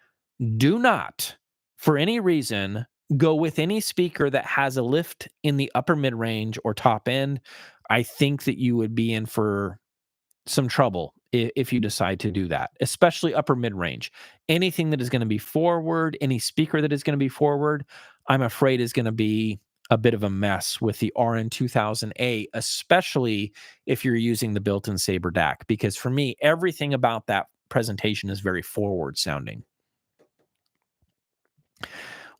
Do not, for any reason, go with any speaker that has a lift in the upper mid range or top end. I think that you would be in for some trouble if you decide to do that, especially upper mid range. Anything that is going to be forward, any speaker that is going to be forward, I'm afraid is going to be a bit of a mess with the RN2000A, especially if you're using the built-in Sabre DAC. Because for me, everything about presentation is very forward sounding.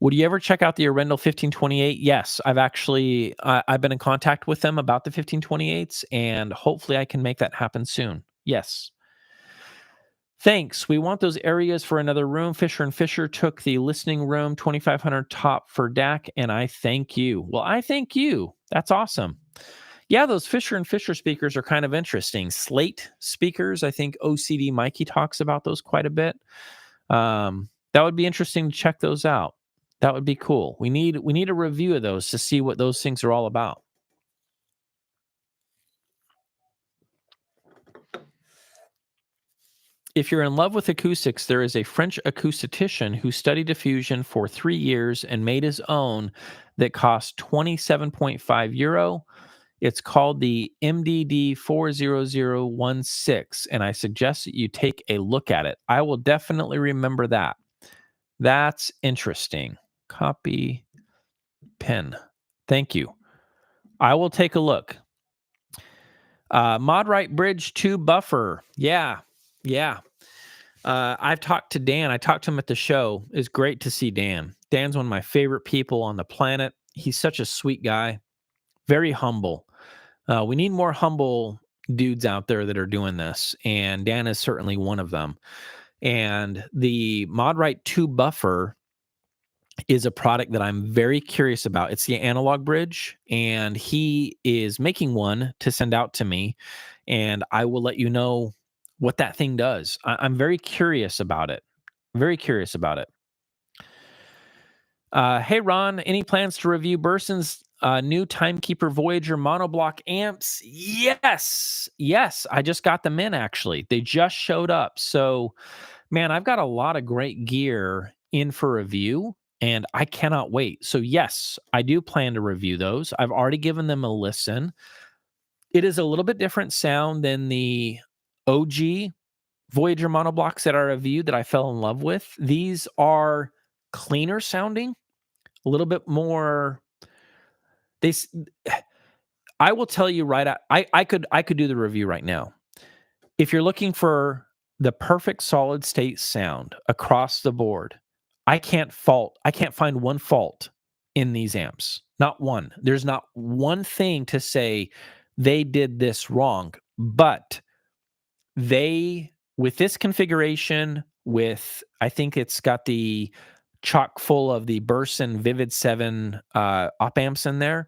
Would you ever check out the Arendal 1528? Yes, I've been in contact with them about the 1528s, and hopefully I can make that happen soon. Yes. Thanks. We want those areas for another room. Fisher and Fisher took the listening room, 2,500 top for DAC, and I thank you. Well, I thank you. That's awesome. Yeah, those Fisher and Fisher speakers are kind of interesting. Slate speakers, I think OCD Mikey talks about those quite a bit. That would be interesting to check those out. That would be cool. We need a review of those to see what those things are all about. If you're in love with acoustics, there is a French acoustician who studied diffusion for 3 years and made his own that costs 27.5 euro. It's called the MDD 40016, and I suggest that you take a look at it. I will definitely remember that. That's interesting. Copy, pen. Thank you. I will take a look. Mod right bridge to buffer. Yeah. I've talked to Dan. I talked to him at the show. It's great to see Dan. Dan's one of my favorite people on the planet. He's such a sweet guy, very humble. We need more humble dudes out there that are doing this, and Dan is certainly one of them. And the Mod right 2 buffer is a product that I'm very curious about. It's the analog bridge, and he is making one to send out to me, and I will let you know what that thing does. I'm very curious about it. Very curious about it. Hey, Ron, any plans to review Burson's new Timekeeper Voyager monoblock amps? Yes. I just got them in, actually. They just showed up. So, man, I've got a lot of great gear in for review, and I cannot wait. So, yes, I do plan to review those. I've already given them a listen. It is a little bit different sound than the OG Voyager monoblocks that I reviewed that I fell in love with. These are cleaner sounding, a little bit more. I will tell you right out. I could do the review right now. If you're looking for the perfect solid state sound across the board, I can't find one fault in these amps. Not one. There's not one thing to say they did this wrong, but with this configuration, I think it's got the chock full of the Burson Vivid 7 op amps in there.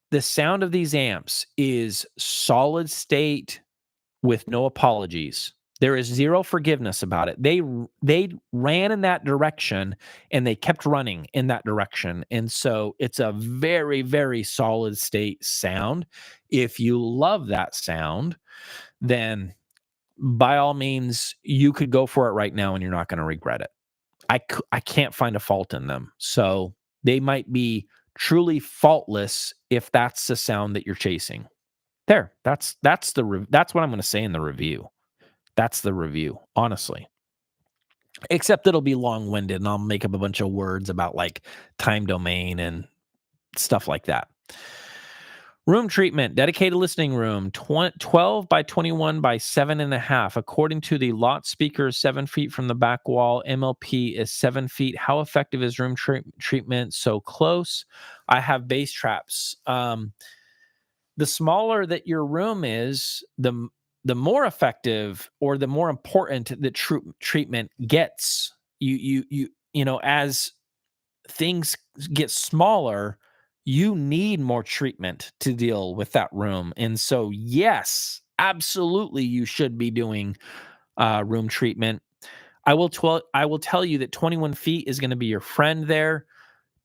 The sound of these amps is solid state with no apologies. There is zero forgiveness about it. They ran in that direction, and they kept running in that direction. And so it's a very, very solid state sound. If you love that sound, then by all means, you could go for it right now, and you're not going to regret it. I can't find a fault in them. So they might be truly faultless if that's the sound that you're chasing. There, that's what I'm going to say in the review. That's the review, honestly. Except it'll be long-winded, and I'll make up a bunch of words about like time domain and stuff like that. Room treatment, dedicated listening room, 12 by 21 by 7.5. According to the lot speaker, 7 feet from the back wall. MLP is 7 feet. How effective is room treatment? So close. I have bass traps. The smaller that your room is, the more effective or the more important the treatment gets. You know, as things get smaller, you need more treatment to deal with that room. And so, yes, absolutely, you should be doing room treatment. I will tell you that 21 feet is going to be your friend there.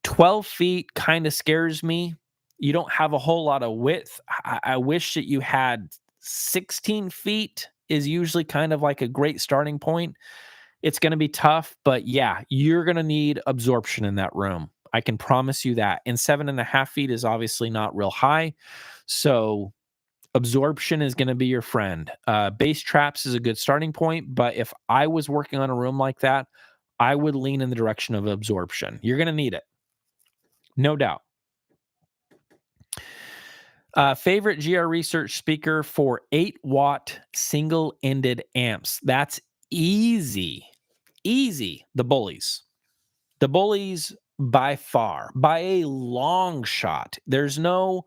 12 feet kind of scares me. You don't have a whole lot of width. I wish that you had 16 feet is usually kind of like a great starting point. It's going to be tough, but yeah, you're going to need absorption in that room. I can promise you that. And 7.5 feet is obviously not real high. So absorption is going to be your friend. Bass traps is a good starting point, but if I was working on a room like that, I would lean in the direction of absorption. You're going to need it. No doubt. Favorite GR Research speaker for 8-watt single-ended amps. That's Easy, easy. The Bullies. The Bullies by far, by a long shot. There's no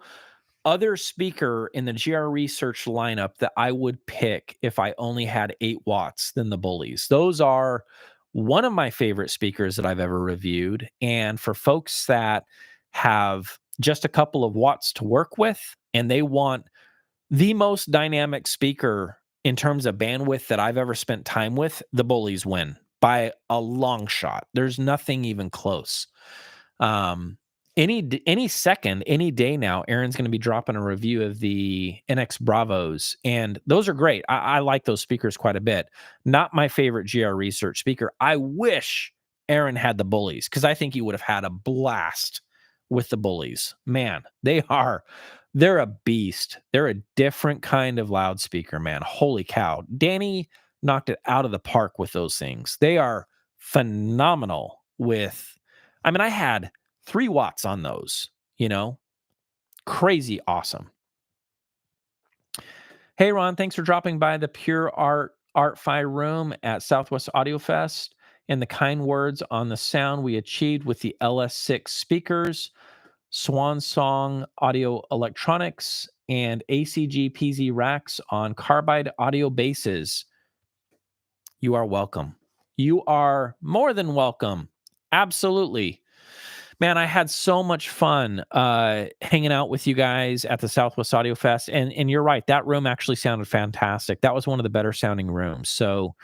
other speaker in the GR Research lineup that I would pick if I only had 8 watts than the Bullies. Those are one of my favorite speakers that I've ever reviewed. And for folks that have just a couple of watts to work with and they want the most dynamic speaker in terms of bandwidth that I've ever spent time with, the Bullies win by a long shot. There's nothing even close. Any second, any day now, Aaron's going to be dropping a review of the NX Bravos, and those are great. I like those speakers quite a bit. Not my favorite GR Research speaker. I wish Aaron had the Bullies because I think he would have had a blast with the Bullies. Man, they're a beast. They're a different kind of loudspeaker, man. Holy cow. Danny knocked it out of the park with those things. They are phenomenal I had 3 watts on those, crazy awesome. Hey, Ron, thanks for dropping by the Pure Art Fi room at Southwest Audio Fest and the kind words on the sound we achieved with the LS6 speakers, Swan Song Audio Electronics, and ACG PZ racks on carbide audio bases. You are welcome. You are more than welcome. Absolutely. Man, I had so much fun hanging out with you guys at the Southwest Audio Fest. And you're right, that room actually sounded fantastic. That was one of the better sounding rooms. So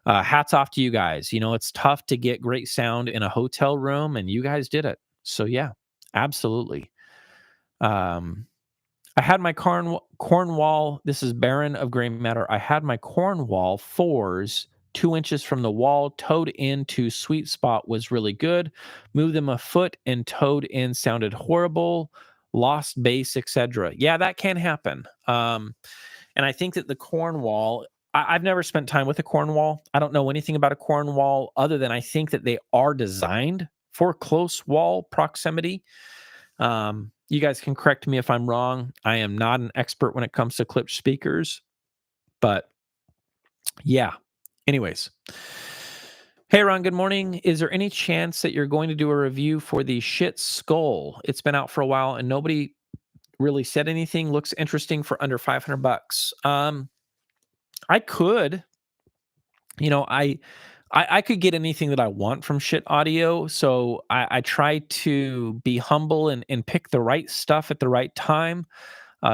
hats off to you guys. It's tough to get great sound in a hotel room, and you guys did it. So yeah, absolutely. I had my Cornwall, this is Baron of Gray Matter. I had my Cornwall 4s 2 inches from the wall, towed into sweet spot was really good. Moved them a foot and towed in sounded horrible, lost bass, etc. Yeah, that can happen. And I think that the Cornwall, I've never spent time with a Cornwall. I don't know anything about a Cornwall other than I think that they are designed for close wall proximity. You guys can correct me if I'm wrong. I am not an expert when it comes to Klipsch speakers, but yeah. Anyways. Hey, Ron, good morning. Is there any chance that you're going to do a review for the Shit Skull? It's been out for a while and nobody really said anything. Looks interesting for under $500. I could, I could get anything that I want from Shit Audio. So I try to be humble and pick the right stuff at the right time.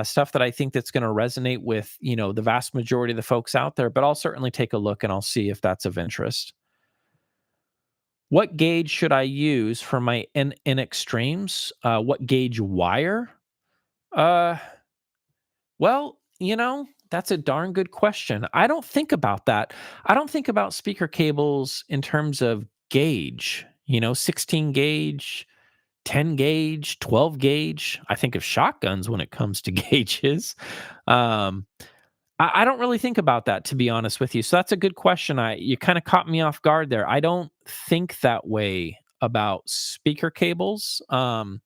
Stuff that I think that's going to resonate with, the vast majority of the folks out there, but I'll certainly take a look and I'll see if that's of interest. What gauge should I use for my N Extremes? What gauge wire? Well, that's a darn good question. I don't think about that. I don't think about speaker cables in terms of gauge, 16 gauge, 10 gauge, 12 gauge. I think of shotguns when it comes to gauges. I don't really think about that, to be honest with you. So that's a good question. You kind of caught me off guard there. I don't think that way about speaker cables. I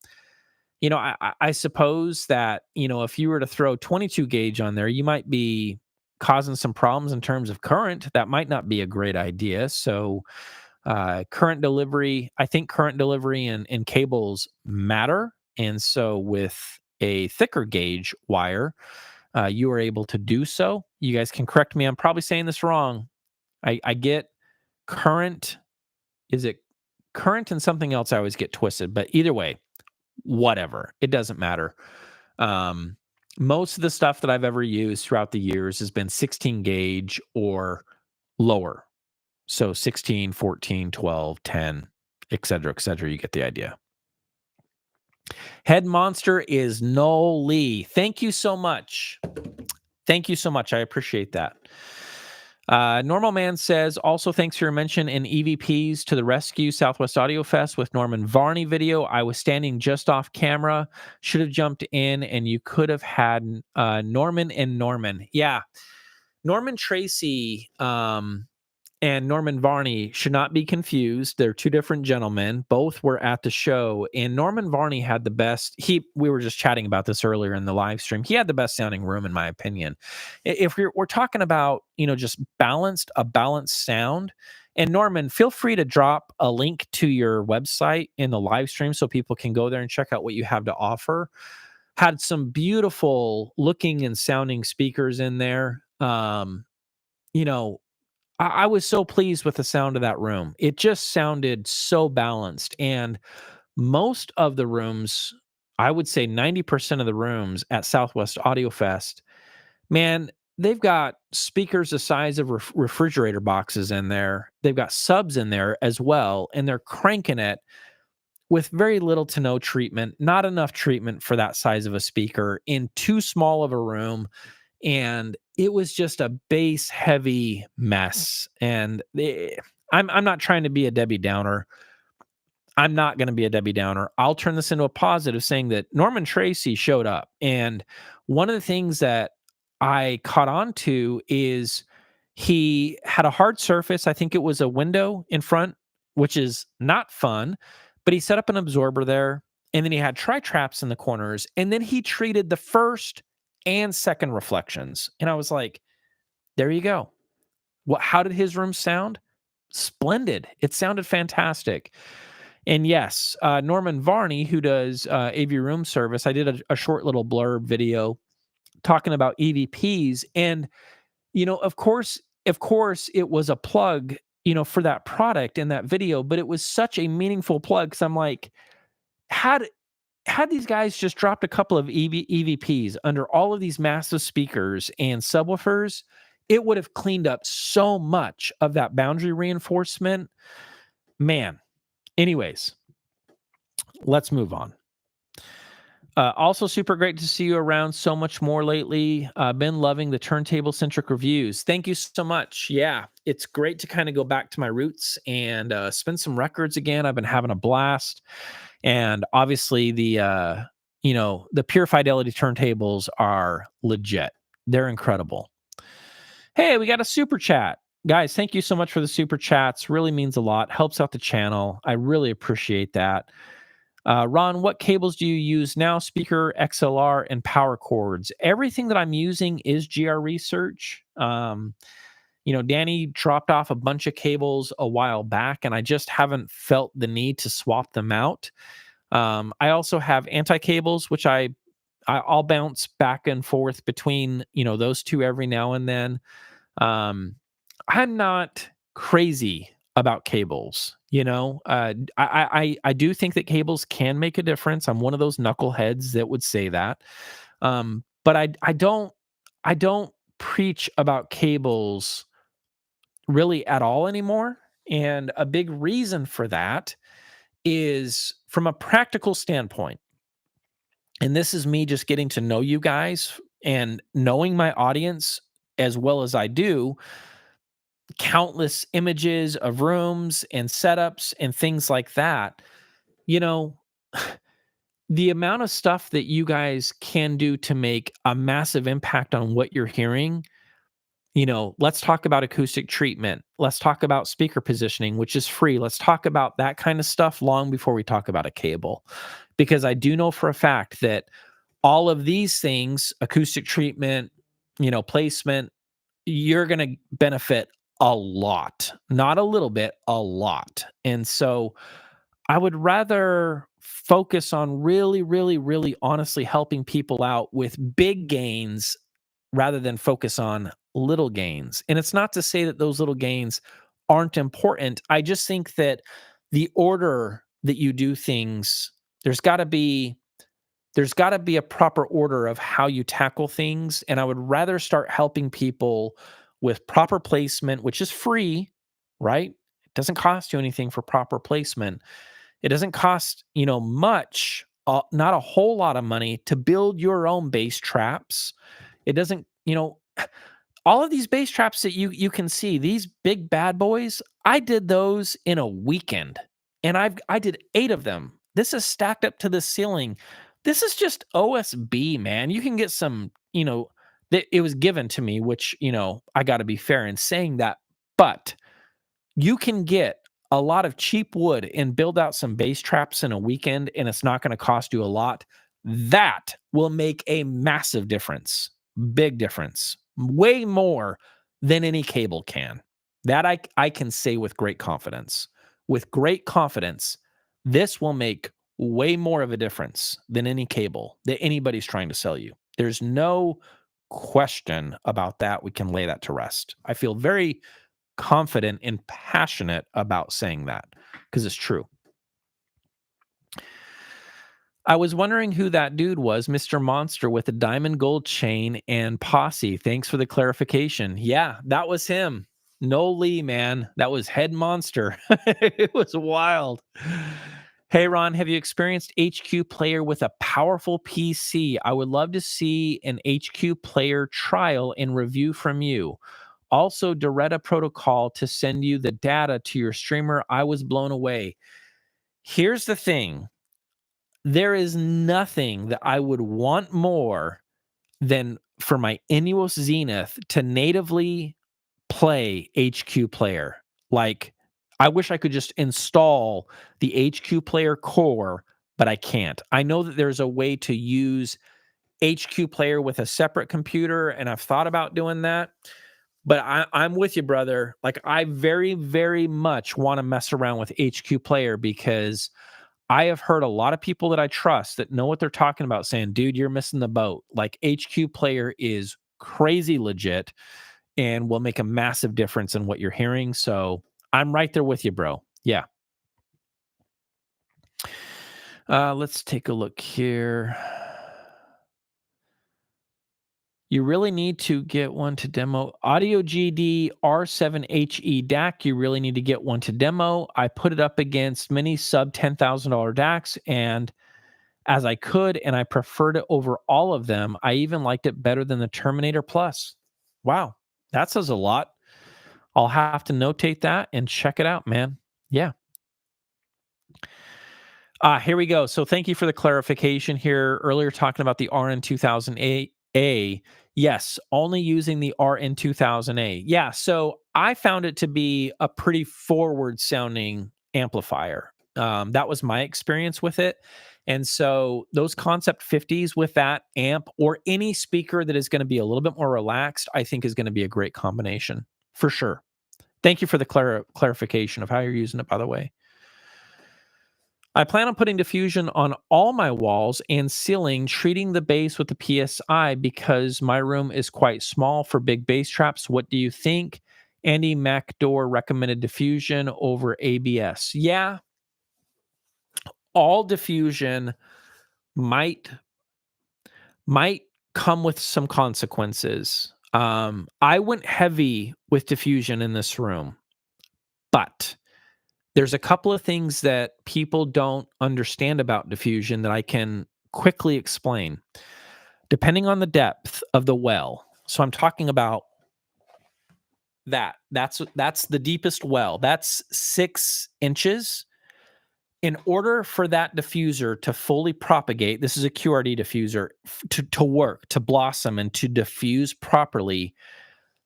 suppose that, if you were to throw 22 gauge on there, you might be causing some problems in terms of current. That might not be a great idea. So current delivery and cables matter. And so with a thicker gauge wire, you are able to do so. You guys can correct me. I'm probably saying this wrong. I get current. Is it current and something else? I always get twisted, but either way, whatever. It doesn't matter. Most of the stuff that I've ever used throughout the years has been 16 gauge or lower. So 16, 14, 12, 10, et cetera, et cetera. You get the idea. Head Monster is Noel Lee. Thank you so much. Thank you so much. I appreciate that. Normal Man says, also thanks for your mention in EVPs to the rescue Southwest Audio Fest with Norman Varney video. I was standing just off camera, should have jumped in, and you could have had Norman and Norman. Yeah. Norman Tracy and Norman Varney should not be confused. They're two different gentlemen. Both were at the show, and Norman Varney had the best. We were just chatting about this earlier in the live stream. He had the best sounding room, in my opinion. If we're talking about just a balanced sound. And Norman, feel free to drop a link to your website in the live stream so people can go there and check out what you have to offer. Had some beautiful looking and sounding speakers in there. You know, I was so pleased with the sound of that room. It just sounded so balanced. And most of the rooms, I would say 90% of the rooms at Southwest Audio Fest, man, they've got speakers the size of refrigerator boxes in there. They've got subs in there as well, and they're cranking it with very little to no treatment, not enough treatment for that size of a speaker in too small of a room. And it was just a bass heavy mess. And I'm not trying to be a Debbie Downer. I'm not going to be a Debbie Downer. I'll turn this into a positive, saying that Norman Tracy showed up. And one of the things that I caught on to is he had a hard surface. I think it was a window in front, which is not fun, but he set up an absorber there. And then he had tri-traps in the corners. And then he treated the first and second reflections. And I was like, there you go. How did his room sound? Splendid. It sounded fantastic. And yes, Norman Varney, who does AV Room Service, I did a short little blurb video talking about EVPs. And, of course, it was a plug, for that product in that video, but it was such a meaningful plug because I'm like, had these guys just dropped a couple of EVPs under all of these massive speakers and subwoofers, it would have cleaned up so much of that boundary reinforcement. Man. Anyways, let's move on. Also super great to see you around so much more lately. Been loving the turntable-centric reviews. Thank you so much. Yeah, it's great to kind of go back to my roots and spin some records again. I've been having a blast. And obviously the Pure Fidelity turntables are legit. They're incredible. Hey, we got a super chat. Guys, thank you so much for the super chats. Really means a lot. Helps out the channel. I really appreciate that. Ron, what cables do you use now? Speaker, XLR, and power cords. Everything that I'm using is GR Research. Danny dropped off a bunch of cables a while back, and I just haven't felt the need to swap them out. I also have anti-cables, which I'll bounce back and forth between, those two every now and then. I'm not crazy about cables. I do think that cables can make a difference. I'm one of those knuckleheads that would say that. But I don't preach about cables really at all anymore. And a big reason for that is from a practical standpoint. And this is me just getting to know you guys and knowing my audience as well as I do. Countless images of rooms and setups and things like that. The amount of stuff that you guys can do to make a massive impact on what you're hearing. Let's talk about acoustic treatment. Let's talk about speaker positioning, which is free. Let's talk about that kind of stuff long before we talk about a cable. Because I do know for a fact that all of these things, acoustic treatment, placement, you're going to benefit a lot, not a little bit, a lot. And so I would rather focus on really, really, really honestly helping people out with big gains rather than focus on little gains. And it's not to say that those little gains aren't important. I just think that the order that you do things, there's got to be a proper order of how you tackle things. And I would rather start helping people with proper placement, which is free, right? It doesn't cost you anything for proper placement. It doesn't cost, much, not a whole lot of money to build your own bass traps. It doesn't, all of these bass traps that you can see, these big bad boys, I did those in a weekend, and I did 8 of them. This is stacked up to the ceiling. This is just OSB, man. You can get some, it was given to me, which, I got to be fair in saying that, but You can get a lot of cheap wood and build out some bass traps in a weekend, and it's not going to cost you a lot. That will make a massive difference, big difference, way more than any cable can. That I can say with great confidence. With great confidence, this will make way more of a difference than any cable that anybody's trying to sell you. There's no question about that. We can lay that to rest. I feel very confident and passionate about saying that because it's true. I was wondering who that dude was, Mr. Monster with the diamond gold chain and posse. Thanks for the clarification. Yeah, that was him. No Lee, man. That was Head Monster. It was wild. Hey, Ron, have you experienced HQ Player with a powerful PC? I would love to see an HQ Player trial and review from you. Also, Doretta protocol to send you the data to your streamer. I was blown away. Here's the thing. There is nothing that I would want more than for my Inuos Zenith to natively play HQ Player. Like, I wish I could just install the HQ Player core, but I can't. I know that there's a way to use HQ Player with a separate computer, and I've thought about doing that. But I'm with you, brother. Like, I very, very much want to mess around with HQ Player because I have heard a lot of people that I trust that know what they're talking about saying, dude, you're missing the boat. Like, HQ Player is crazy legit and will make a massive difference in what you're hearing. So I'm right there with you, bro. Yeah. Let's take a look here. You really need to get one to demo. Audio GD R7HE DAC, you really need to get one to demo. I put it up against many sub $10,000 DACs and as I could, and I preferred it over all of them. I even liked it better than the Terminator Plus. Wow, that says a lot. I'll have to notate that and check it out, man. Yeah. Here we go. So thank you for the clarification here. Earlier talking about the RN2008A. Yes, only using the RN2000A. Yeah, so I found it to be a pretty forward sounding amplifier. That was my experience with it. And so those Concept 50s with that amp or any speaker that is going to be a little bit more relaxed, I think is going to be a great combination for sure. Thank you for the clarification of how you're using it, by the way. I plan on putting diffusion on all my walls and ceiling, treating the bass with the PSI because my room is quite small for big bass traps. What do you think? Andy MacDore recommended diffusion over ABS. Yeah, all diffusion might come with some consequences. I went heavy with diffusion in this room, but there's a couple of things that people don't understand about diffusion that I can quickly explain. Depending on the depth of the well, so I'm talking about that. That's the deepest well. That's 6 inches. In order for that diffuser to fully propagate, this is a QRD diffuser, to work, to blossom, and to diffuse properly,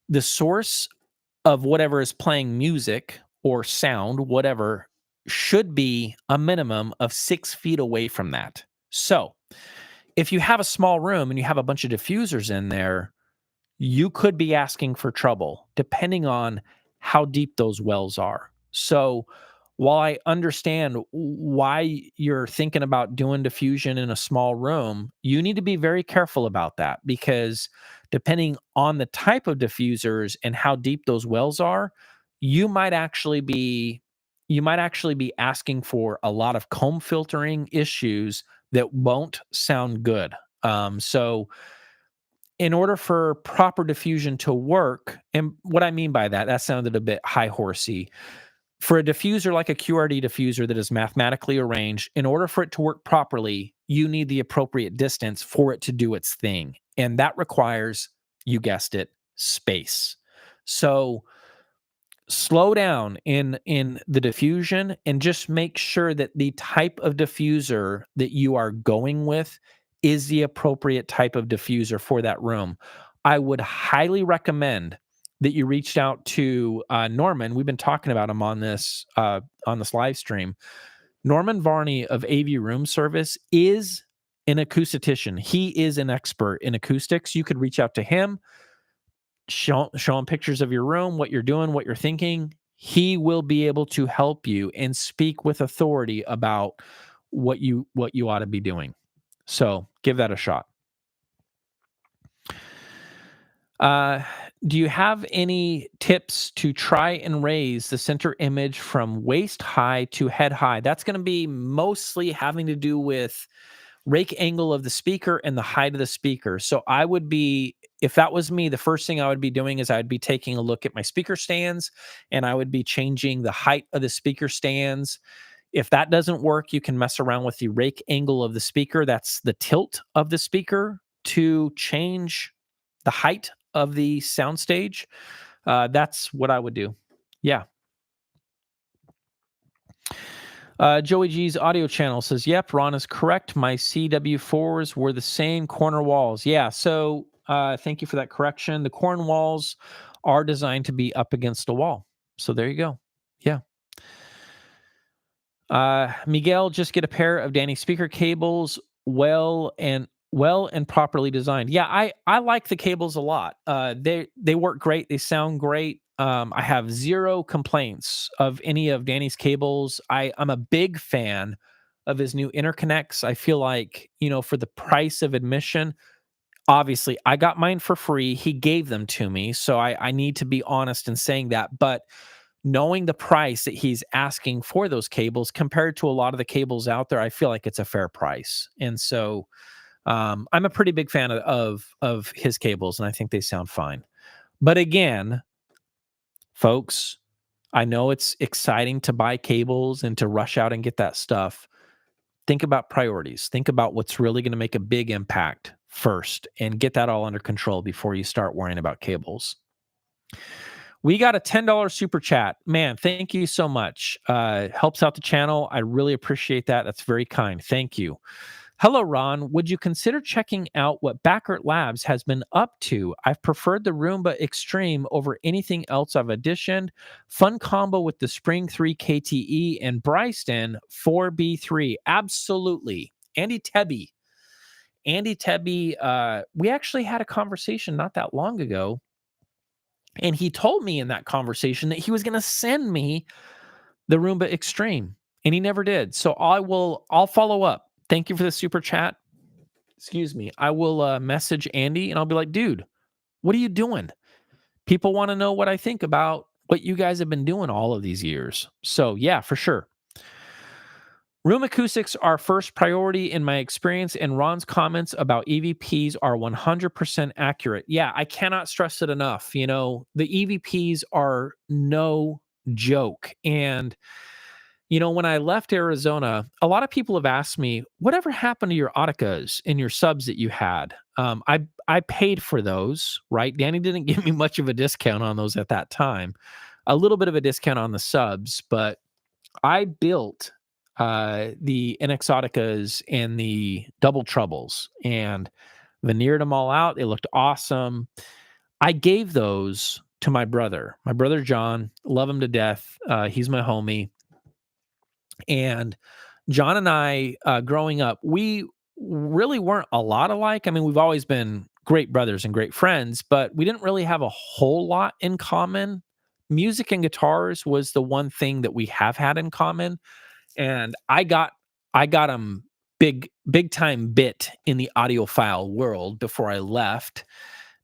the source of whatever is playing music or sound, whatever, should be a minimum of 6 feet away from that. So if you have a small room and you have a bunch of diffusers in there, you could be asking for trouble depending on how deep those wells are. So while I understand why you're thinking about doing diffusion in a small room, you need to be very careful about that because depending on the type of diffusers and how deep those wells are, you might actually be asking for a lot of comb filtering issues that won't sound good. So in order for proper diffusion to work, and what I mean by that, that sounded a bit high horsey. For a diffuser like a QRD diffuser that is mathematically arranged, in order for it to work properly, you need the appropriate distance for it to do its thing. And that requires, you guessed it, space. So slow down in the diffusion and just make sure that the type of diffuser that you are going with is the appropriate type of diffuser for that room. I would highly recommend that you reached out to Norman. We've been talking about him on this live stream. Norman Varney of AV Room Service is an acoustician. He is an expert in acoustics. You could reach out to him, show him pictures of your room, what you're doing, what you're thinking. He will be able to help you and speak with authority about what you ought to be doing. So give that a shot. Do you have any tips to try and raise the center image from waist high to head high? That's going to be mostly having to do with rake angle of the speaker and the height of the speaker. So I would be, if that was me, the first thing I would be doing is I'd be taking a look at my speaker stands, and I would be changing the height of the speaker stands. If that doesn't work, you can mess around with the rake angle of the speaker. That's the tilt of the speaker to change the height of the soundstage. That's what I would do. Yeah. Joey G's audio channel says, yep, Ron is correct. My CW4s were the same corner walls. Yeah, so thank you for that correction. The corner walls are designed to be up against the wall. So there you go. Yeah. Miguel, just get a pair of Danny speaker cables, well and properly designed. Yeah, I like the cables a lot. They work great. They sound great. I have zero complaints of any of Danny's cables. I'm a big fan of his new interconnects. I feel like, for the price of admission, obviously I got mine for free. He gave them to me. So I need to be honest in saying that. But knowing the price that he's asking for those cables compared to a lot of the cables out there, I feel like it's a fair price. And so I'm a pretty big fan of his cables, and I think they sound fine. But again, folks, I know it's exciting to buy cables and to rush out and get that stuff. Think about priorities. Think about what's really going to make a big impact first and get that all under control before you start worrying about cables. We got a $10 super chat. Man, thank you so much. Helps out the channel. I really appreciate that. That's very kind. Thank you. Hello, Ron. Would you consider checking out what Backert Labs has been up to? I've preferred the Roomba Extreme over anything else I've auditioned. Fun combo with the Spring 3 KTE and Bryston 4B3. Absolutely. Andy Tebby. We actually had a conversation not that long ago, and he told me in that conversation that he was going to send me the Roomba Extreme, and he never did. So I'll follow up. Thank you for the super chat. Excuse me. I will message Andy, and I'll be like, dude, what are you doing? People want to know what I think about what you guys have been doing all of these years. So yeah, for sure. Room acoustics are first priority in my experience, and Ron's comments about EVPs are 100% accurate. Yeah, I cannot stress it enough. The EVPs are no joke. And when I left Arizona, a lot of people have asked me, whatever happened to your Auticas and your subs that you had? I paid for those, right? Danny didn't give me much of a discount on those at that time. A little bit of a discount on the subs, but I built the NX Auticas and the double troubles and veneered them all out. They looked awesome. I gave those to my brother John. Love him to death. He's my homie. And John and I, growing up, we really weren't a lot alike. I mean, we've always been great brothers and great friends, but we didn't really have a whole lot in common. Music and guitars was the one thing that we have had in common. And I got him big time bit in the audiophile world before I left.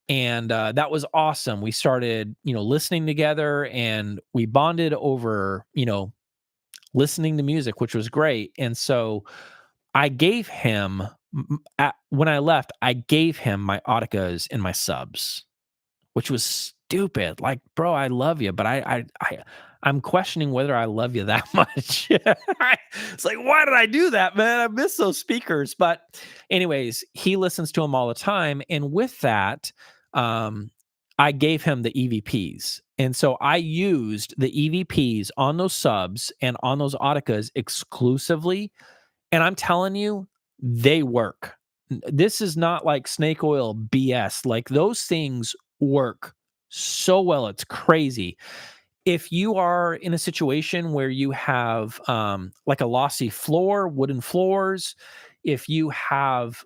And that was awesome. We started, listening together, and we bonded over, listening to music, which was great. And so I gave him, when I left, I gave him my Auticas and my subs, which was stupid. Like, bro, I love you, but I'm questioning whether I love you that much. It's like, why did I do that, man? I miss those speakers. But anyways, he listens to them all the time. And with that, I gave him the EVPs. And so I used the EVPs on those subs and on those Auticas exclusively. And I'm telling you, they work. This is not like snake oil BS. Like, those things work so well. It's crazy. If you are in a situation where you have like a lossy floor, wooden floors, if you have,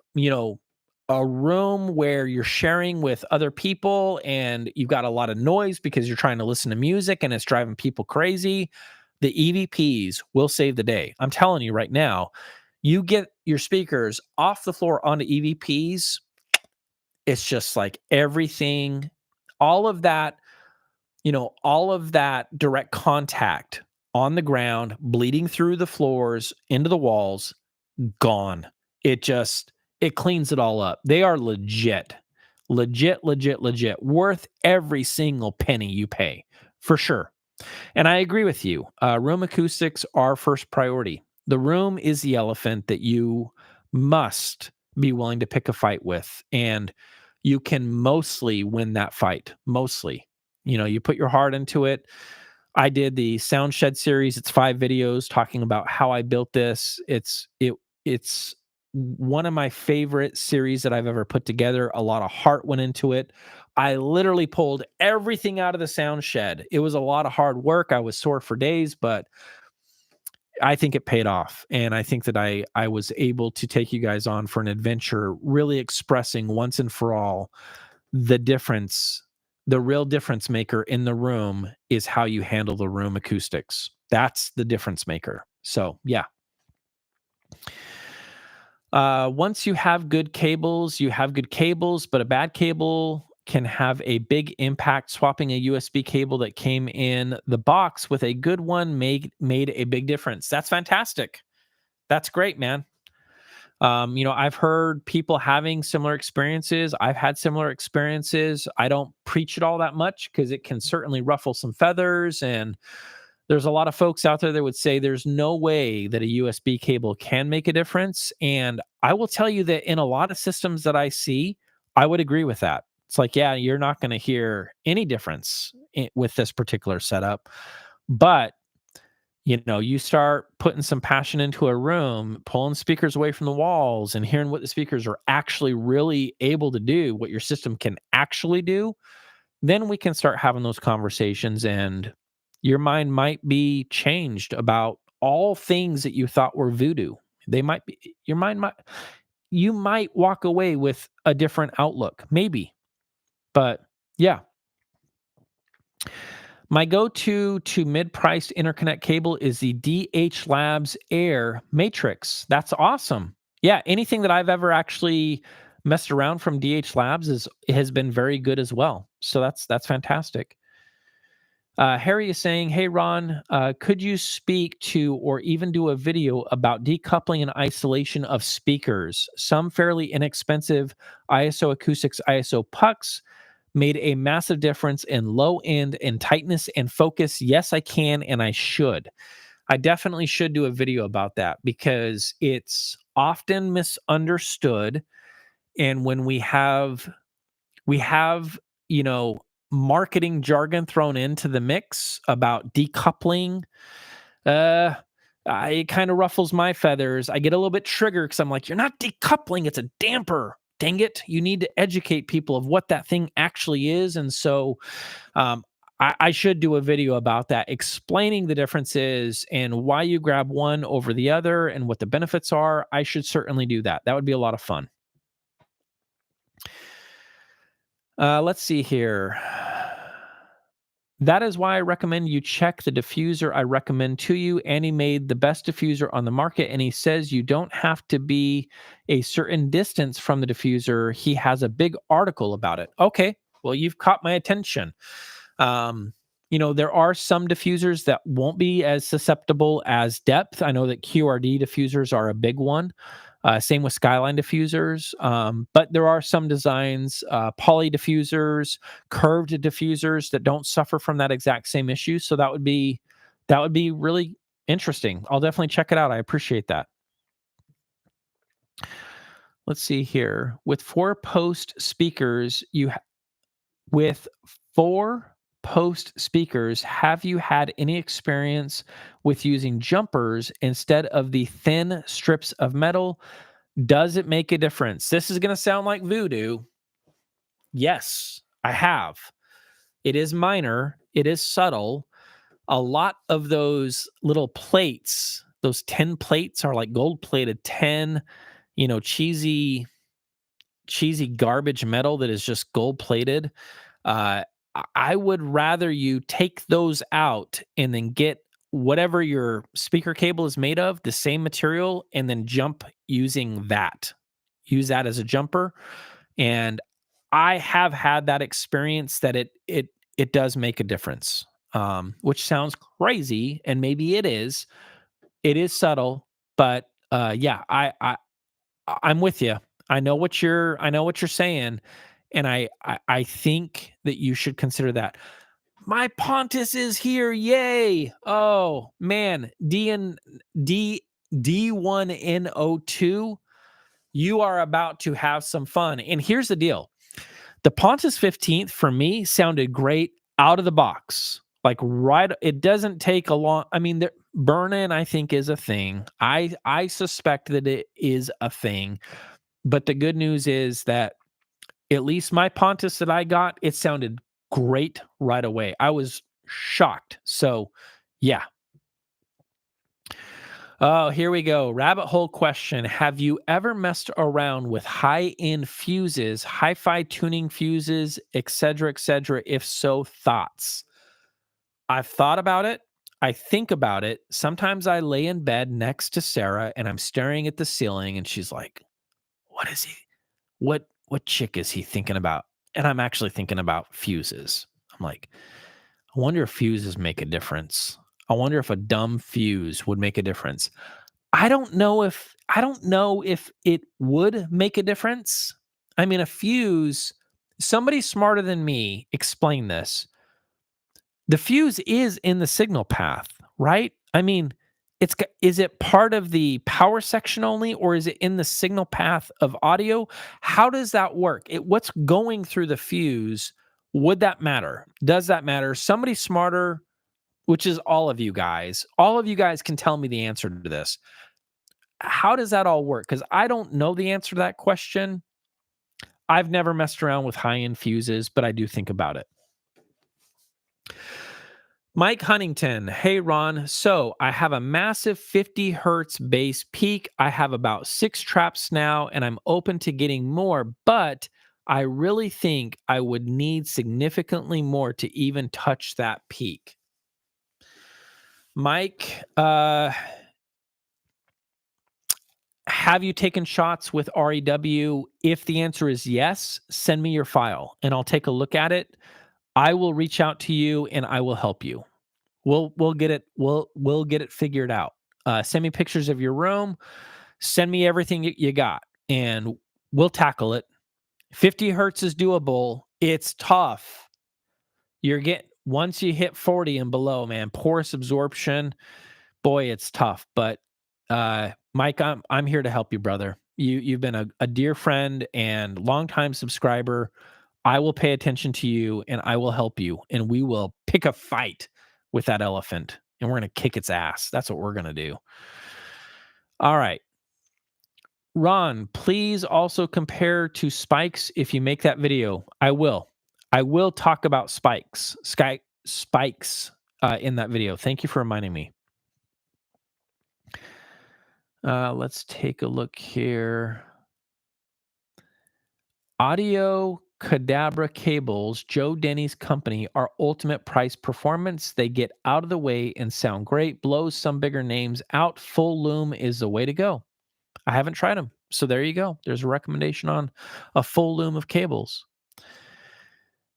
a room where you're sharing with other people and you've got a lot of noise because you're trying to listen to music and it's driving people crazy, the EVPs will save the day. I'm telling you right now, you get your speakers off the floor onto EVPs, it's just like everything, all of that all of that direct contact on the ground, bleeding through the floors, into the walls, gone. It just, it cleans it all up. They are legit, legit, legit, legit. Worth every single penny you pay, for sure. And I agree with you. Room acoustics are first priority. The room is the elephant that you must be willing to pick a fight with. And you can mostly win that fight. Mostly. You put your heart into it. I did the Soundshed series. It's 5 videos talking about how I built this. It's one of my favorite series that I've ever put together. A lot of heart went into it. I literally pulled everything out of the sound shed. It was a lot of hard work. I was sore for days, but I think it paid off. And I think that I was able to take you guys on for an adventure, really expressing once and for all the difference. The real difference maker in the room is how you handle the room acoustics. That's the difference maker. So, yeah. Once you have good cables, you have good cables, but a bad cable can have a big impact. Swapping a USB cable that came in the box with a good one made a big difference. That's fantastic. That's great, man. I've heard people having similar experiences. I've had similar experiences. I don't preach it all that much because it can certainly ruffle some feathers. And there's a lot of folks out there that would say there's no way that a USB cable can make a difference. And I will tell you that in a lot of systems that I see, I would agree with that. It's like, yeah, you're not going to hear any difference with this particular setup. But you start putting some passion into a room, pulling speakers away from the walls and hearing what the speakers are actually really able to do, what your system can actually do, then we can start having those conversations and your mind might be changed about all things that you thought were voodoo. They might be, you might walk away with a different outlook, maybe. But yeah, my go-to to mid-priced interconnect cable is the DH Labs Air Matrix. That's awesome. Yeah, anything that I've ever actually messed around from DH Labs has been very good as well. So that's fantastic. Harry is saying, "Hey Ron, could you speak to or even do a video about decoupling and isolation of speakers? Some fairly inexpensive ISO acoustics, ISO pucks made a massive difference in low end and tightness and focus. Yes, I can and I should. I definitely should do a video about that because it's often misunderstood. And when we have, you know, marketing jargon thrown into the mix about decoupling, uh, it kind of ruffles my feathers. I get a little bit triggered because I'm like, you're not decoupling, it's a damper. Dang it. You need to educate people of what that thing actually is. And so I should do a video about that, explaining the differences and why you grab one over the other and what the benefits are. I should certainly do that. That would be a lot of fun. Let's see here. That is why I recommend you check the diffuser I recommend to you. Andy made the best diffuser on the market, and he says you don't have to be a certain distance from the diffuser. He has a big article about it. Okay, well, you've caught my attention. There are some diffusers that won't be as susceptible as depth. I know that QRD diffusers are a big one. Same with Skyline diffusers. But there are some designs, poly diffusers, curved diffusers that don't suffer from that exact same issue. So that would be really interesting. I'll definitely check it out. I appreciate that. Let's see here. With 4 post speakers, with 4 post speakers, have you had any experience with using jumpers instead of the thin strips of metal? Does it make a difference? This is going to sound like voodoo. Yes, I have. It is minor, it is subtle. A lot of those little plates, those 10 plates are like gold plated 10, cheesy garbage metal that is just gold plated. I would rather you take those out and then get whatever your speaker cable is made of, the same material, and then jump using that. Use that as a jumper. And I have had that experience that it does make a difference. Which sounds crazy, and maybe it is. It is subtle, but yeah, I'm with you. I know what you're saying, and I think that you should consider that. My Pontus is here, yay! Oh man, D1N02, you are about to have some fun. And here's the deal: the Pontus 15th for me sounded great out of the box. Like right, it doesn't take a long. I mean, burn-in I think is a thing. I suspect that it is a thing. But the good news is that at least my Pontus that I got, it sounded great right away. I was shocked. So, yeah. Oh, here we go. Rabbit hole question. Have you ever messed around with high-end fuses, hi-fi tuning fuses, et cetera? If so, thoughts? I've thought about it. I think about it. Sometimes I lay in bed next to Sarah and I'm staring at the ceiling and she's like, "What is he? What chick is he thinking about?" And I'm actually thinking about fuses. I'm like, I wonder if fuses make a difference. I wonder if a dumb fuse would make a difference. I don't know if it would make a difference. I mean, a fuse, somebody smarter than me explain this. The fuse is in the signal path, right? I mean, is it part of the power section only, or is it in the signal path of audio? How does that work? What's going through the fuse? Would that matter? Does that matter? Somebody smarter, which is all of you guys can tell me the answer to this. How does that all work? Because I don't know the answer to that question. I've never messed around with high end fuses, but I do think about it. Mike Huntington, hey Ron. So I have a massive 50 hertz bass peak. I have about 6 traps now, and I'm open to getting more, but I really think I would need significantly more to even touch that peak. Mike, have you taken shots with REW? If the answer is yes, send me your file and I'll take a look at it. I will reach out to you and I will help you. We'll get it we'll get it figured out. Send me pictures of your room. Send me everything you got, and we'll tackle it. 50 hertz is doable. It's tough. Once you hit 40 and below, man, porous absorption, boy, it's tough. But Mike, I'm here to help you, brother. You've been a dear friend and longtime subscriber. I will pay attention to you and I will help you, and we will pick a fight with that elephant, and we're going to kick its ass. That's what we're going to do. All right. Ron, please also compare to spikes if you make that video. I will. I will talk about spikes in that video. Thank you for reminding me. Let's take a look here. Audio Cadabra cables, Joe Denny's company, are ultimate price performance. They get out of the way and sound great, blows some bigger names out. Full loom is the way to go. I haven't tried them. So there you go. There's a recommendation on a full loom of cables.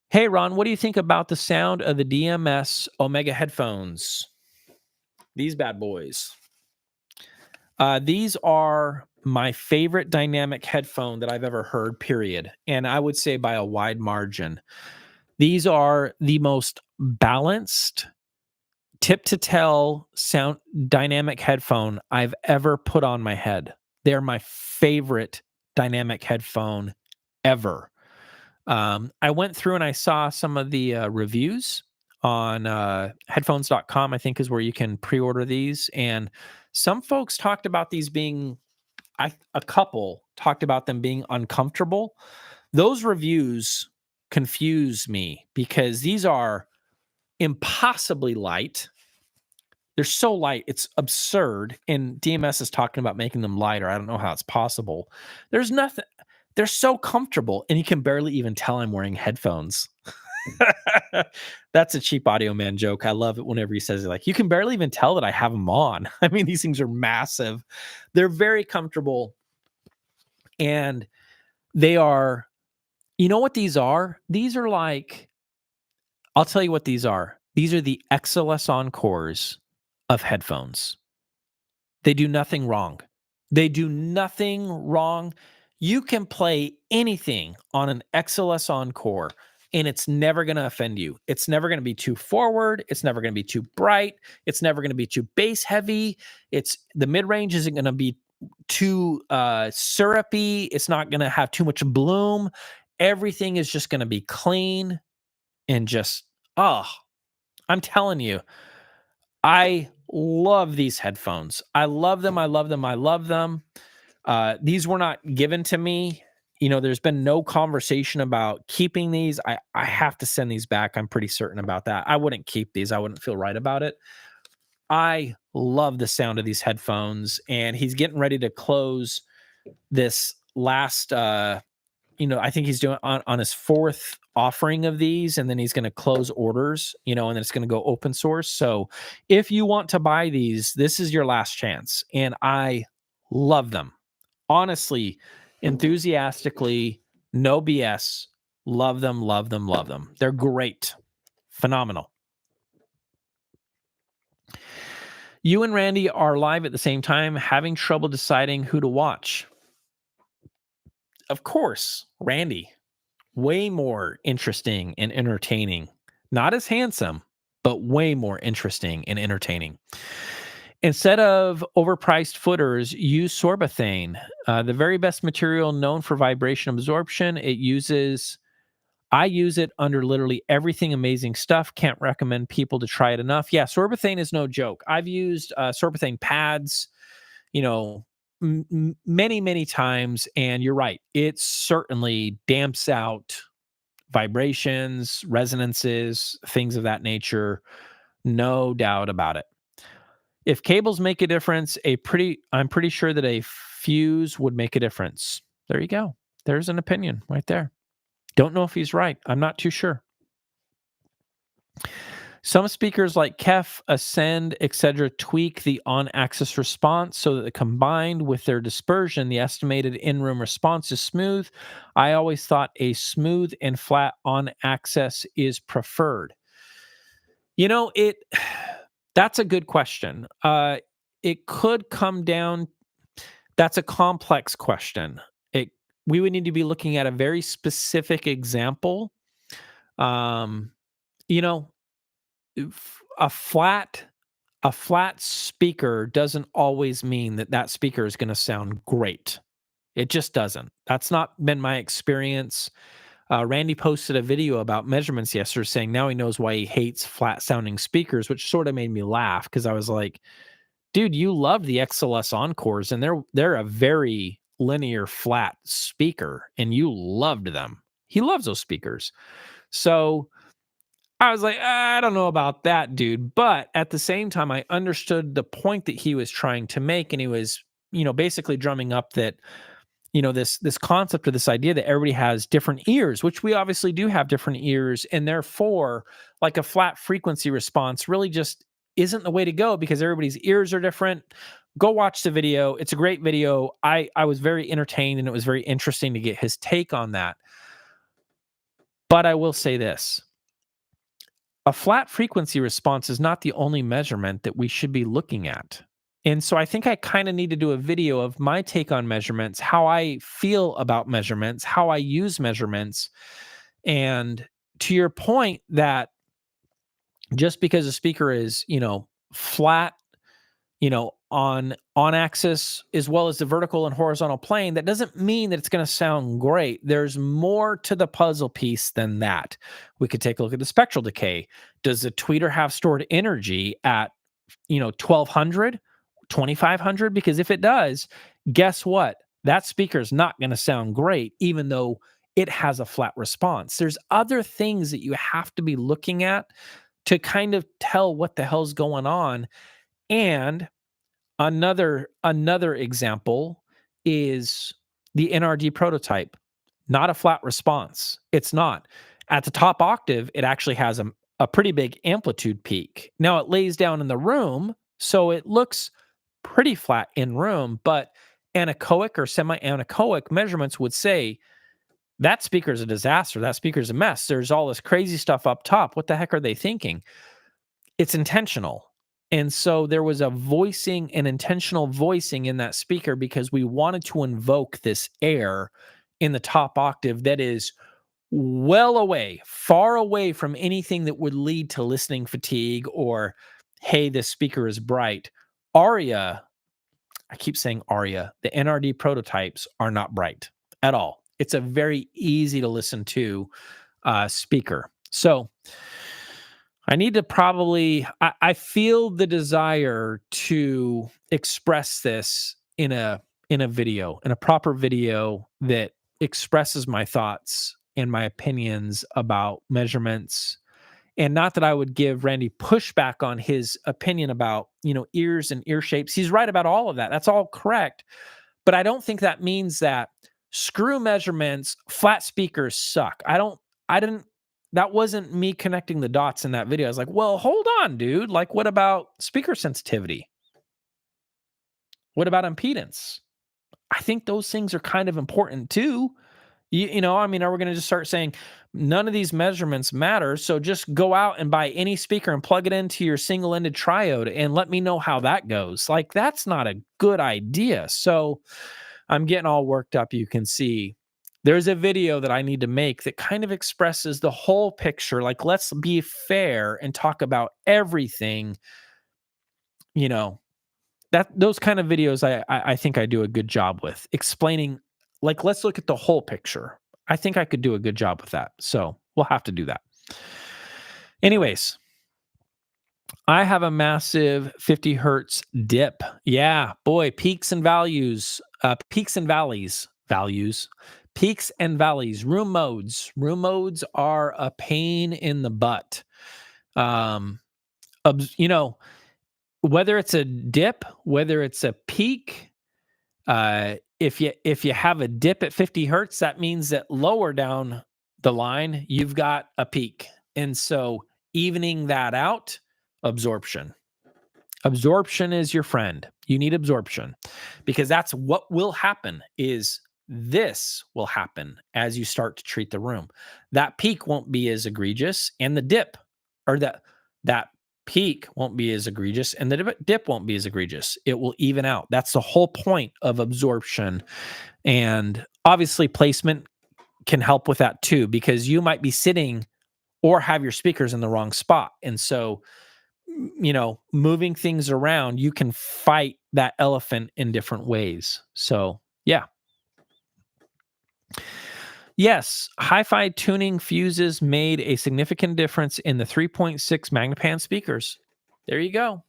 Hey, Ron, what do you think about the sound of the DMS Omega headphones? These bad boys. These are my favorite dynamic headphone that I've ever heard, period. And I would say by a wide margin. These are the most balanced, tip to tail sound dynamic headphone I've ever put on my head. They're my favorite dynamic headphone ever. I went through and I saw some of the reviews on headphones.com, I think is where you can pre-order these. And some folks talked about these being, a couple talked about them being uncomfortable. Those reviews confuse me because these are impossibly light. They're so light, it's absurd. And DMS is talking about making them lighter. I don't know how it's possible. There's nothing. They're so comfortable, and you can barely even tell I'm wearing headphones. That's a cheap audio man joke. I love it whenever he says it. Like, you can barely even tell that I have them on. I mean, these things are massive. They're very comfortable, and they are. You know what these are? These are like. I'll tell you what these are. These are the XLS Encores of headphones. They do nothing wrong. They do nothing wrong. You can play anything on an XLS Encore and it's never going to offend you. It's never going to be too forward. It's never going to be too bright. It's never going to be too bass heavy. It's the mid-range isn't going to be too syrupy. It's not going to have too much bloom. Everything is just going to be clean and just, oh, I'm telling you, I love these headphones. I love them. I love them. I love them. These were not given to me. You know, there's been no conversation about keeping these. I have to send these back. I'm pretty certain about that. I wouldn't keep these. I wouldn't feel right about it. I love the sound of these headphones, and he's getting ready to close this last, I think he's doing on his fourth offering of these, and then he's going to close orders, and then it's going to go open source. So if you want to buy these, this is your last chance. And I love them. Honestly, enthusiastically, no BS. Love them, love them, love them. They're great. Phenomenal. You and Randy are live at the same time, having trouble deciding who to watch. Of course, Randy. Way more interesting and entertaining. Not as handsome, but way more interesting and entertaining. Instead of overpriced footers, use sorbethane, the very best material known for vibration absorption. I use it under literally everything amazing stuff. Can't recommend people to try it enough. Yeah, sorbethane is no joke. I've used sorbethane pads, many, many times. And you're right. It certainly damps out vibrations, resonances, things of that nature. No doubt about it. If cables make a difference, I'm pretty sure that a fuse would make a difference. There you go. There's an opinion right there. Don't know if he's right. I'm not too sure. Some speakers like Kef, Ascend, etc., tweak the on-axis response so that combined with their dispersion, the estimated in-room response is smooth. I always thought a smooth and flat on-axis is preferred. That's a good question. It could come down. That's a complex question. We would need to be looking at a very specific example. A flat speaker doesn't always mean that speaker is going to sound great. It just doesn't. That's not been my experience. Randy posted a video about measurements yesterday saying now he knows why he hates flat sounding speakers, which sort of made me laugh because I was like, dude, you love the XLS Encores and they're a very linear flat speaker and you loved them. He loves those speakers. So I was like, I don't know about that, dude. But at the same time, I understood the point that he was trying to make. And he was, basically drumming up that, this concept or this idea that everybody has different ears, which we obviously do have different ears. And therefore, like a flat frequency response really just isn't the way to go because everybody's ears are different. Go watch the video. It's a great video. I was very entertained and it was very interesting to get his take on that. But I will say this. A flat frequency response is not the only measurement that we should be looking at. And so I think I kind of need to do a video of my take on measurements, how I feel about measurements, how I use measurements. And to your point that just because a speaker is, flat, on axis as well as the vertical and horizontal plane, that doesn't mean that it's going to sound great. There's more to the puzzle piece than that. We could take a look at the spectral decay. Does the tweeter have stored energy at 1200, 2500? Because if it does, guess what? That speaker is not going to sound great, even though it has a flat response. There's other things that you have to be looking at to kind of tell what the hell's going on. And another example is the NRD prototype. Not a flat response. It's not. At the top octave, it actually has a pretty big amplitude peak. Now it lays down in the room, so it looks pretty flat in room, but anechoic or semi-anechoic measurements would say that speaker's a disaster. That speaker's a mess. There's all this crazy stuff up top. What the heck are they thinking? It's intentional. And so there was an intentional voicing in that speaker because we wanted to invoke this air in the top octave that is well away, far away from anything that would lead to listening fatigue or, hey, this speaker is bright. Aria, I keep saying Aria, the NRD prototypes are not bright at all. It's a very easy to listen to speaker. So I need to I feel the desire to express this in a video, in a proper video that expresses my thoughts and my opinions about measurements. And not that I would give Randy pushback on his opinion about, ears and ear shapes. He's right about all of that. That's all correct. But I don't think that means that screw measurements, flat speakers suck. I didn't, that wasn't me connecting the dots in that video. I was like, well, hold on, dude. Like, what about speaker sensitivity? What about impedance? I think those things are kind of important too. Are we going to just start saying none of these measurements matter? So just go out and buy any speaker and plug it into your single ended triode and let me know how that goes. Like, that's not a good idea. So I'm getting all worked up. You can see there's a video that I need to make that kind of expresses the whole picture. Like, let's be fair and talk about everything, that those kind of videos I think I do a good job with explaining, like, let's look at the whole picture. I think I could do a good job with that. So we'll have to do that. Anyways, I have a massive 50 hertz dip. Yeah, boy, peaks and valleys. Room modes. Room modes are a pain in the butt. Whether it's a dip, whether it's a peak, if you have a dip at 50 hertz, that means that lower down the line, you've got a peak. And so evening that out, absorption. Absorption is your friend. You need absorption because that's what will happen is this will happen as you start to treat the room. That peak won't be as egregious and the dip or that peak won't be as egregious and the dip won't be as egregious. It will even out. That's the whole point of absorption. And obviously placement can help with that too, because you might be sitting or have your speakers in the wrong spot. And so, moving things around, you can fight that elephant in different ways. So, yeah. Yes, hi-fi tuning fuses made a significant difference in the 3.6 Magnepan speakers. There you go.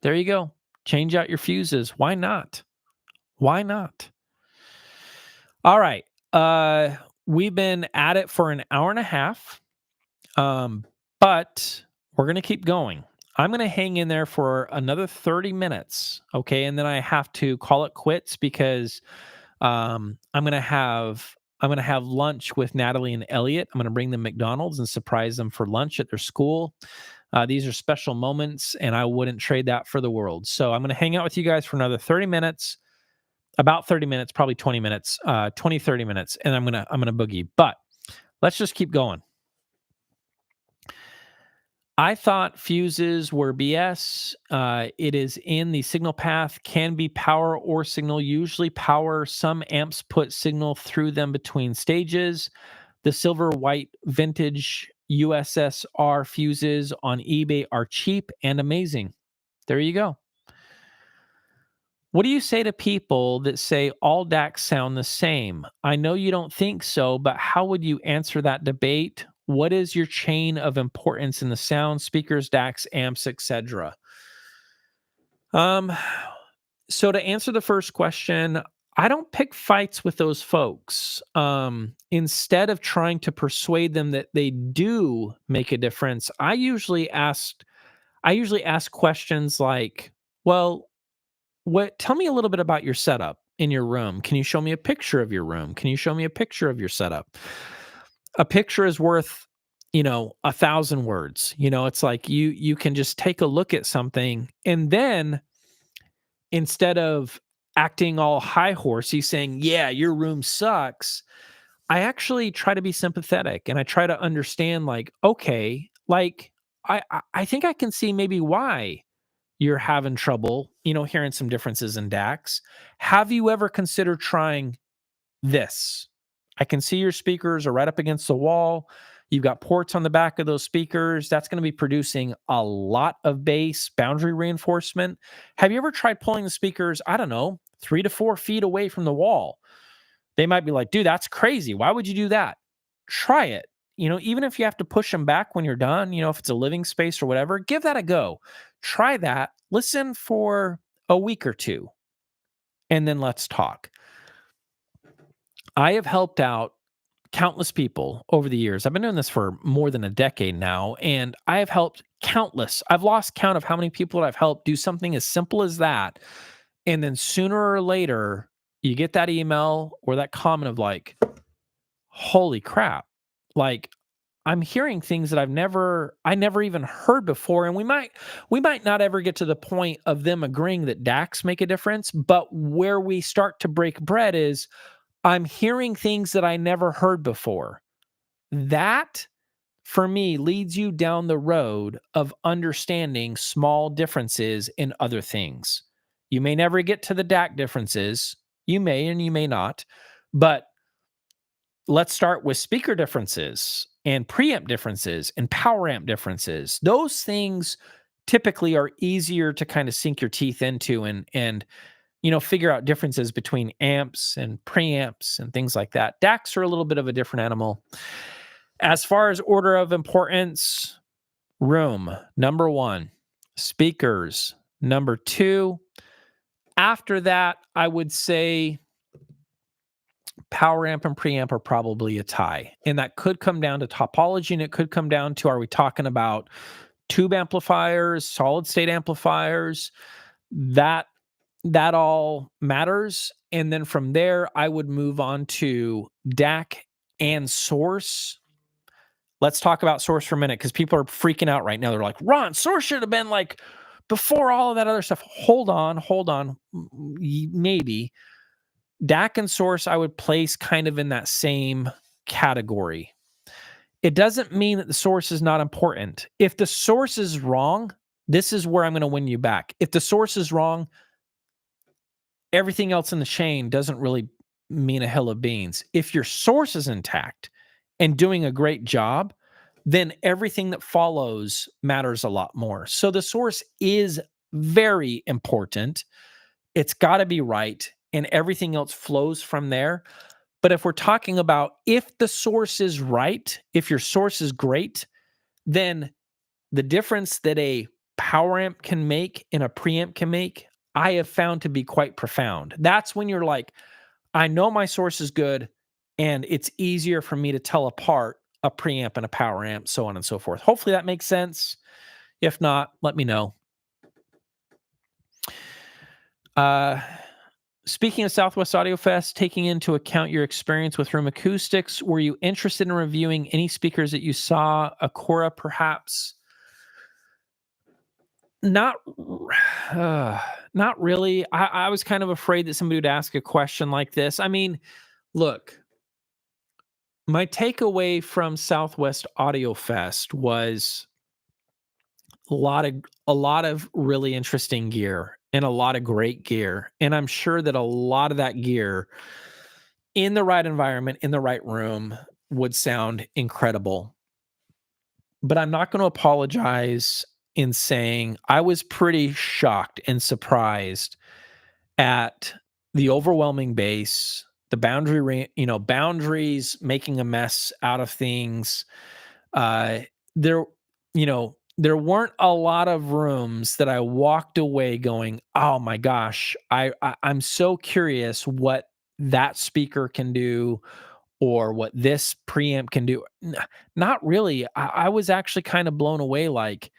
There you go. Change out your fuses. Why not? Why not? All right. We've been at it for an hour and a half, but we're going to keep going. I'm going to hang in there for another 30 minutes, okay? And then I have to call it quits because I'm going to have lunch with Natalie and Elliot. I'm going to bring them McDonald's and surprise them for lunch at their school. These are special moments, and I wouldn't trade that for the world. So I'm going to hang out with you guys for another 30 minutes, about 30 minutes, probably 20 minutes, 30 minutes, and I'm going to boogie. But let's just keep going. I thought fuses were BS. It is in the signal path, can be power or signal, usually power. Some amps put signal through them between stages. The silver white vintage USSR fuses on eBay are cheap and amazing. There you go. What do you say to people that say all DACs sound the same? I know you don't think so, but how would you answer that debate? What is your chain of importance in the sound, speakers, DACs, amps, etc.? So to answer the first question, I don't pick fights with those folks. Instead of trying to persuade them that they do make a difference, I usually ask questions like, "Well, what tell me a little bit about your setup in your room. Can you show me a picture of your room? Can you show me a picture of your setup?" A picture is worth, 1,000 words. It's like you can just take a look at something, and then instead of acting all high horsey saying, "Yeah, your room sucks," I actually try to be sympathetic and I try to understand, like, okay, like I think I can see maybe why you're having trouble, hearing some differences in DAX. Have you ever considered trying this? I can see your speakers are right up against the wall. You've got ports on the back of those speakers. That's going to be producing a lot of bass boundary reinforcement. Have you ever tried pulling the speakers, I don't know, 3 to 4 feet away from the wall? They might be like, dude, that's crazy. Why would you do that? Try it. Even if you have to push them back when you're done, if it's a living space or whatever, give that a go. Try that. Listen for a week or two, and then let's talk. I have helped out countless people over the years. I've been doing this for more than a decade now, and I have helped countless. I've lost count of how many people that I've helped do something as simple as that. And then sooner or later, you get that email or that comment of like, holy crap. Like, I'm hearing things that I never even heard before. And we might not ever get to the point of them agreeing that DACs make a difference. But where we start to break bread is I'm hearing things that I never heard before. That, for me, leads you down the road of understanding small differences in other things. You may never get to the DAC differences. You may and you may not. But let's start with speaker differences and preamp differences and power amp differences. Those things typically are easier to kind of sink your teeth into and figure out differences between amps and preamps and things like that. DACs are a little bit of a different animal. As far as order of importance, room, number one, speakers, number two. After that, I would say power amp and preamp are probably a tie. And that could come down to topology, and it could come down to, are we talking about tube amplifiers, solid state amplifiers? That all matters. And then from there, I would move on to DAC and source. Let's talk about source for a minute because people are freaking out right now. They're like, Ron, source should have been like before all of that other stuff. Hold on. Maybe DAC and source I would place kind of in that same category. It doesn't mean that the source is not important. If the source is wrong, this is where I'm going to win you back. If the source is wrong, everything else in the chain doesn't really mean a hill of beans. If your source is intact and doing a great job, then everything that follows matters a lot more. So the source is very important. It's got to be right, and everything else flows from there. But if we're talking about if the source is right, if your source is great, then the difference that a power amp can make and a preamp can make, I have found to be quite profound. That's when you're like, I know my source is good, and it's easier for me to tell apart a preamp and a power amp, so on and so forth. Hopefully that makes sense. If not, let me know. Speaking of Southwest Audio Fest, taking into account your experience with room acoustics, were you interested in reviewing any speakers that you saw? Acora, perhaps? Not, not really. I was kind of afraid that somebody would ask a question like this. I mean, look, my takeaway from Southwest Audio Fest was a lot of really interesting gear and a lot of great gear. And I'm sure that a lot of that gear in the right environment, in the right room, would sound incredible. But I'm not going to apologize in saying I was pretty shocked and surprised at the overwhelming bass, the boundaries making a mess out of things. There, there weren't a lot of rooms that I walked away going, "Oh my gosh, I'm so curious what that speaker can do or what this preamp can do." Not really. I was actually kind of blown away. Like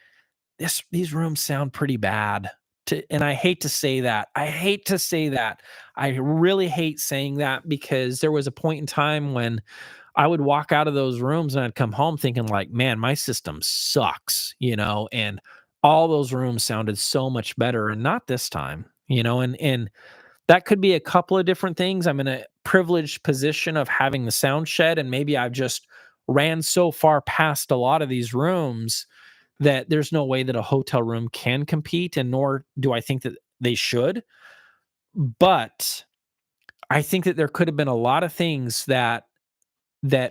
these rooms sound pretty bad. And I hate to say that. I hate to say that. I really hate saying that because there was a point in time when I would walk out of those rooms and I'd come home thinking like, man, my system sucks, and all those rooms sounded so much better and not this time, and that could be a couple of different things. I'm in a privileged position of having the sound shed and maybe I've just ran so far past a lot of these rooms that there's no way that a hotel room can compete and nor do I think that they should. But I think that there could have been a lot of things that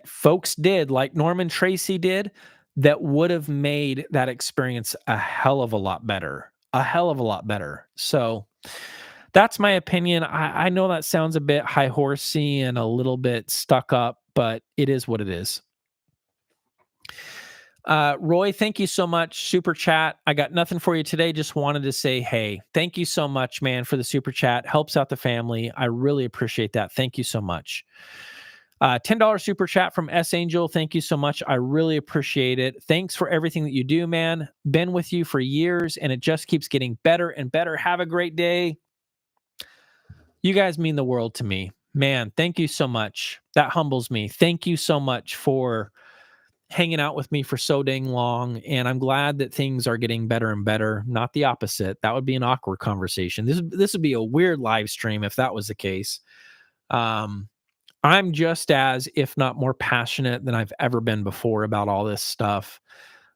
folks did, like Norman Tracy did, that would have made that experience a hell of a lot better. A hell of a lot better. So that's my opinion. I know that sounds a bit high horsey and a little bit stuck up, but it is what it is. Roy, thank you so much. Super chat. I got nothing for you today. Just wanted to say, hey, thank you so much, man, for the super chat. Helps out the family. I really appreciate that. Thank you so much. $10 super chat from S Angel. Thank you so much. I really appreciate it. Thanks for everything that you do, man. Been with you for years and it just keeps getting better and better. Have a great day. You guys mean the world to me, man. Thank you so much. That humbles me. Thank you so much for hanging out with me for so dang long. And I'm glad that things are getting better and better, not the opposite. That would be an awkward conversation. This would be a weird live stream if that was the case. I'm just as, if not more passionate than I've ever been before about all this stuff.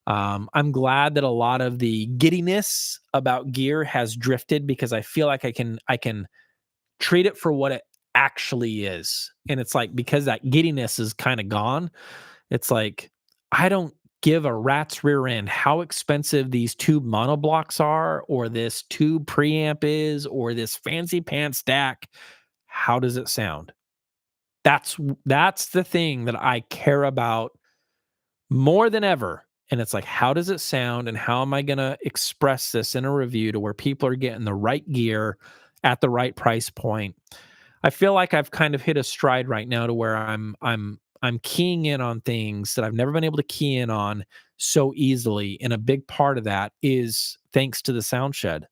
I'm glad that a lot of the giddiness about gear has drifted because I feel like I can treat it for what it actually is. And it's like, because that giddiness is kind of gone, it's like, I don't give a rat's rear end how expensive these tube monoblocks are, or this tube preamp is, or this fancy pants stack. How does it sound? That's the thing that I care about more than ever. And it's like, how does it sound and how am I going to express this in a review to where people are getting the right gear at the right price point? I feel like I've kind of hit a stride right now to where I'm keying in on things that I've never been able to key in on so easily. And a big part of that is thanks to the sound shed.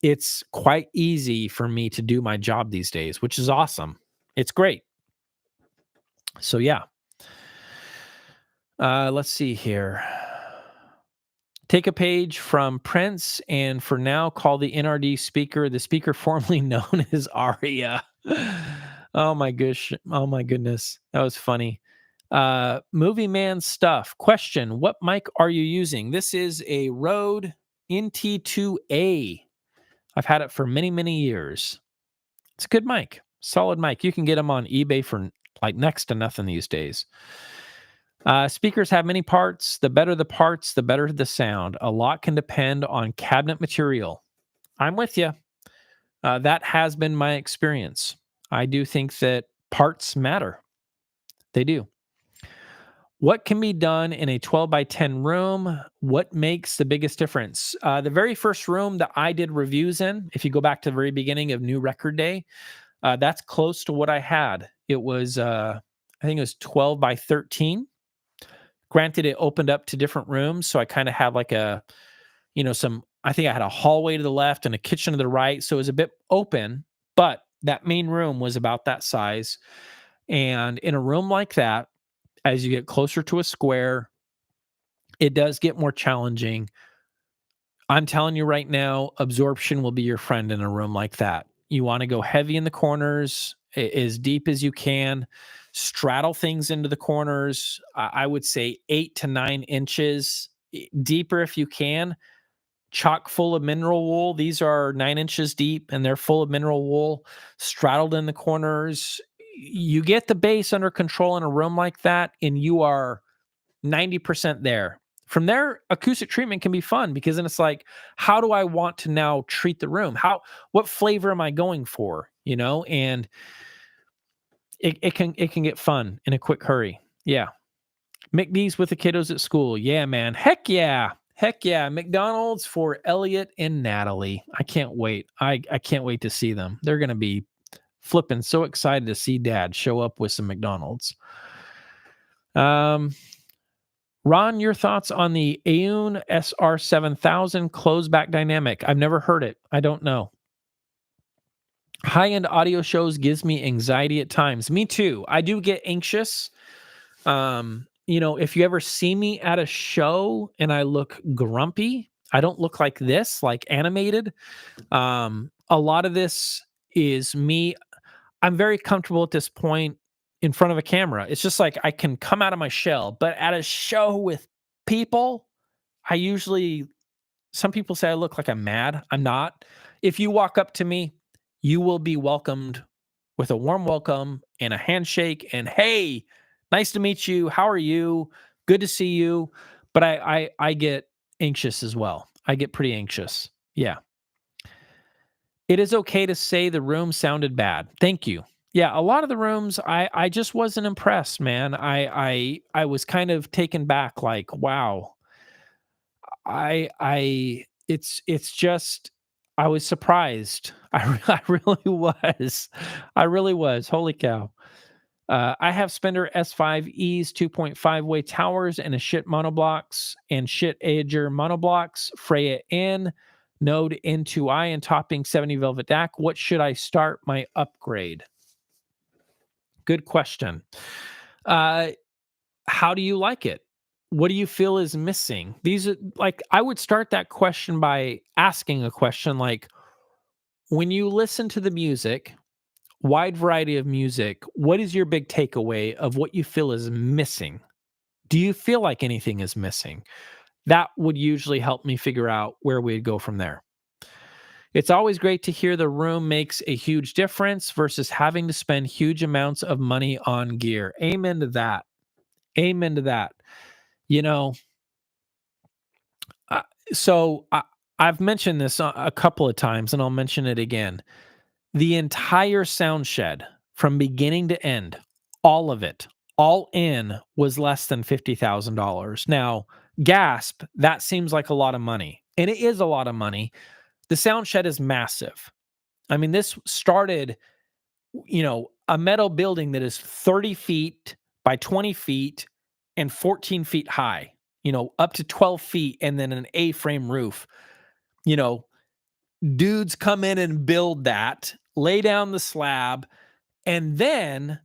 It's quite easy for me to do my job these days, which is awesome. It's great. So yeah. Let's see here. Take a page from Prince and for now call the NRD speaker the speaker formerly known as Aria. Oh my gosh. Oh my goodness. That was funny. Movie man stuff. Question. What mic are you using? This is a Rode NT2A. I've had it for many, many years. It's a good mic. Solid mic. You can get them on eBay for like next to nothing these days. Speakers have many parts. The better the parts, the better the sound. A lot can depend on cabinet material. I'm with you. That has been my experience. I do think that parts matter. They do. What can be done in a 12 by 10 room? What makes the biggest difference? The very first room that I did reviews in, if you go back to the very beginning of New Record Day, that's close to what I had. It was, I think it was 12 by 13. Granted, it opened up to different rooms. So I kind of had like I think I had a hallway to the left and a kitchen to the right. So it was a bit open, but that main room was about that size. And in a room like that, as you get closer to a square, it does get more challenging. I'm telling you right now, absorption will be your friend in a room like that. You want to go heavy in the corners, as deep as you can, straddle things into the corners. I would say 8 to 9 inches deeper if you can. Chock full of mineral wool. These are 9 inches deep and they're full of mineral wool, straddled in the corners. You get the bass under control in a room like that, and you are 90% there. From there, acoustic treatment can be fun because then it's like, how do I want to now treat the room? What flavor am I going for? And it can get fun in a quick hurry. Yeah. McD's with the kiddos at school. Yeah, man. Heck yeah. Heck yeah. McDonald's for Elliot and Natalie. I can't wait. I can't wait to see them. They're going to be flipping so excited to see dad show up with some McDonald's. Ron, your thoughts on the Aeon SR7000 closeback dynamic? I've never heard it. I don't know. High-end audio shows gives me anxiety at times. Me too. I do get anxious. If you ever see me at a show and I look grumpy, I don't look like this, like animated. A lot of this is me. I'm very comfortable at this point in front of a camera. It's just like I can come out of my shell. But at a show with people, some people say I look like I'm mad. I'm not. If you walk up to me, you will be welcomed with a warm welcome and a handshake and, hey, nice to meet you. How are you? Good to see you. But I get anxious as well. I get pretty anxious. Yeah. It is okay to say the room sounded bad. Thank you. Yeah, a lot of the rooms I just wasn't impressed, man. I was kind of taken back, like, wow. It's just I was surprised. I really was. I really was. Holy cow. I have Spender S5Es 2.5-way towers and a shit monoblocks and shit Ager monoblocks, Freya N, Node N2i, and topping 70 Velvet DAC. What should I start my upgrade? Good question. How do you like it? What do you feel is missing? These are like, I would start that question by asking a question like, when you listen to the music, wide variety of music, what is your big takeaway of what you feel is missing? Do you feel like anything is missing? That would usually help me figure out where we'd go from there. It's always great to hear the room makes a huge difference versus having to spend huge amounts of money on gear. Amen to that. Amen to that. You know, uh, so I, I've mentioned this a couple of times and I'll mention it again. The entire sound shed from beginning to end, all of it, all in was less than $50,000. Now, gasp, that seems like a lot of money. And it is a lot of money. The sound shed is massive. I mean, this started, a metal building that is 30 feet by 20 feet and 14 feet high, up to 12 feet, and then an A-frame roof. Dudes come in and build that, lay down the slab, and then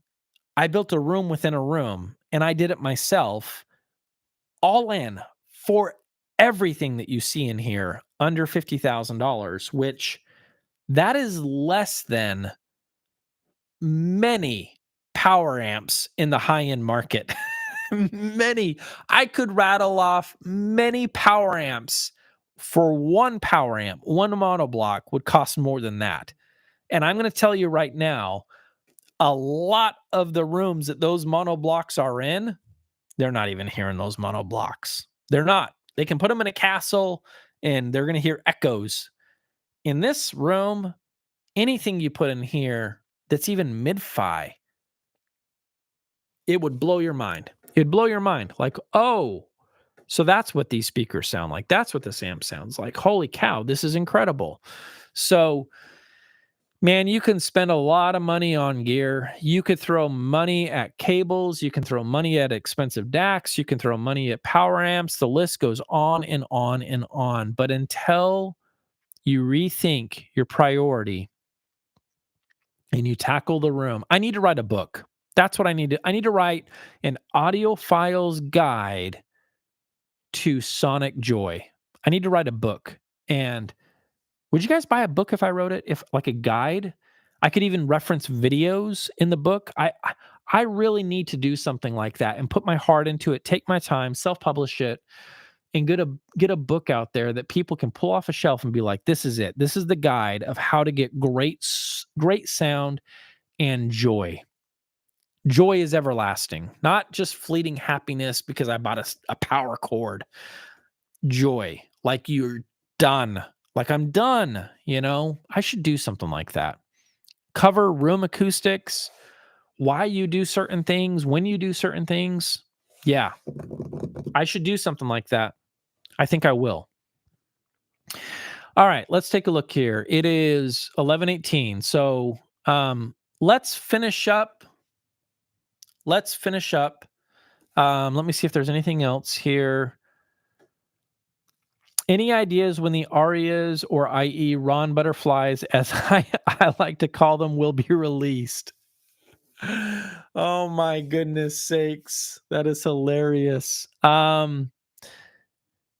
I built a room within a room, and I did it myself, all in for everything that you see in here under $50,000, which that is less than many power amps in the high-end market. Many. I could rattle off many power amps. For one power amp, one monoblock would cost more than that. And I'm going to tell you right now, a lot of the rooms that those monoblocks are in, they're not even hearing those monoblocks. They're not. They can put them in a castle and they're going to hear echoes. In this room, anything you put in here that's even mid-fi, it would blow your mind. It'd blow your mind. Like, oh, so that's what these speakers sound like. That's what this amp sounds like. Holy cow, this is incredible. So, man, you can spend a lot of money on gear. You could throw money at cables. You can throw money at expensive DACs. You can throw money at power amps. The list goes on and on and on. But until you rethink your priority and you tackle the room, I need to write a book. That's what I need to. I need to write an audiophile's guide to sonic joy. I need to write a book. And would you guys buy a book if I wrote it? If like a guide? I could even reference videos in the book. I really need to do something like that and put my heart into it, take my time, self-publish it, and get a book out there that people can pull off a shelf and be like, this is it. This is the guide of how to get great sound and joy. Joy is everlasting, not just fleeting happiness because I bought a power cord. Joy, like you're done. Like I'm done, I should do something like that. Cover room acoustics, why you do certain things, when you do certain things. Yeah. I should do something like that. I think I will. All right, let's take a look here. It is 11:18. So, let's finish up. Let's finish up. Let me see if there's anything else here. Any ideas when the Arias, or i.e. Ron Butterflies, as I like to call them, will be released? Oh my goodness sakes. That is hilarious.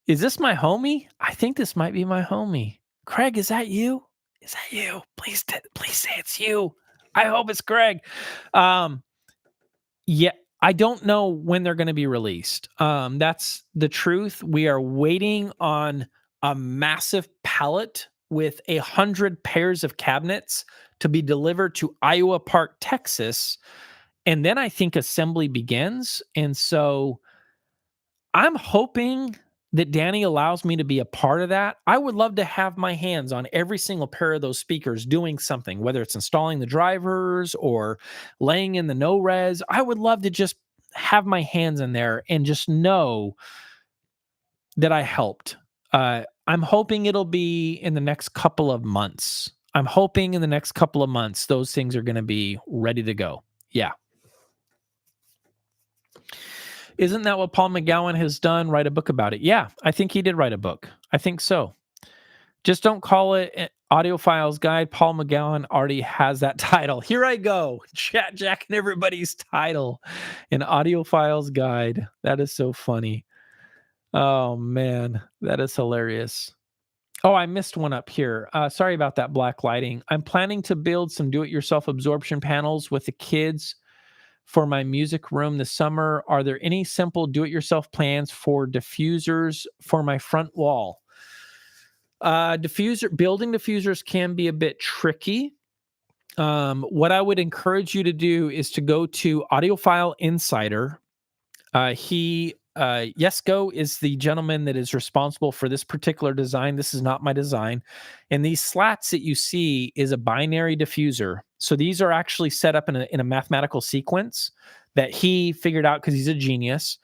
Is this my homie? I think this might be my homie. Craig, is that you? Is that you? Please say it's you. I hope it's Craig. Um, yeah, I don't know when they're going to be released. That's the truth. We are waiting on a massive pallet with 100 pairs of cabinets to be delivered to Iowa Park, Texas, and then I think assembly begins. And so I'm hoping that Danny allows me to be a part of that. I would love to have my hands on every single pair of those speakers doing something, whether it's installing the drivers or laying in the no res. I would love to just have my hands in there and just know that I helped. I'm hoping it'll be in the next couple of months. I'm hoping in the next couple of months, those things are going to be ready to go. Yeah. Isn't that what Paul McGowan has done? Write a book about it. Yeah, I think he did write a book. I think so. Just don't call it Audiophiles Guide. Paul McGowan already has that title. Here I go, Jack and everybody's title, an Audiophiles Guide. That is so funny. Oh man, that is hilarious. Oh, I missed one up here. Sorry about that black lighting. I'm planning to build some do-it-yourself absorption panels with the kids for my music room this summer. Are there any simple do-it-yourself plans for diffusers for my front wall? Building diffusers can be a bit tricky. What I would encourage you to do is to go to Audiophile Insider. Yesko is the gentleman that is responsible for this particular design. This is not my design. And these slats that you see is a binary diffuser. So these are actually set up in a mathematical sequence that he figured out because he's a genius.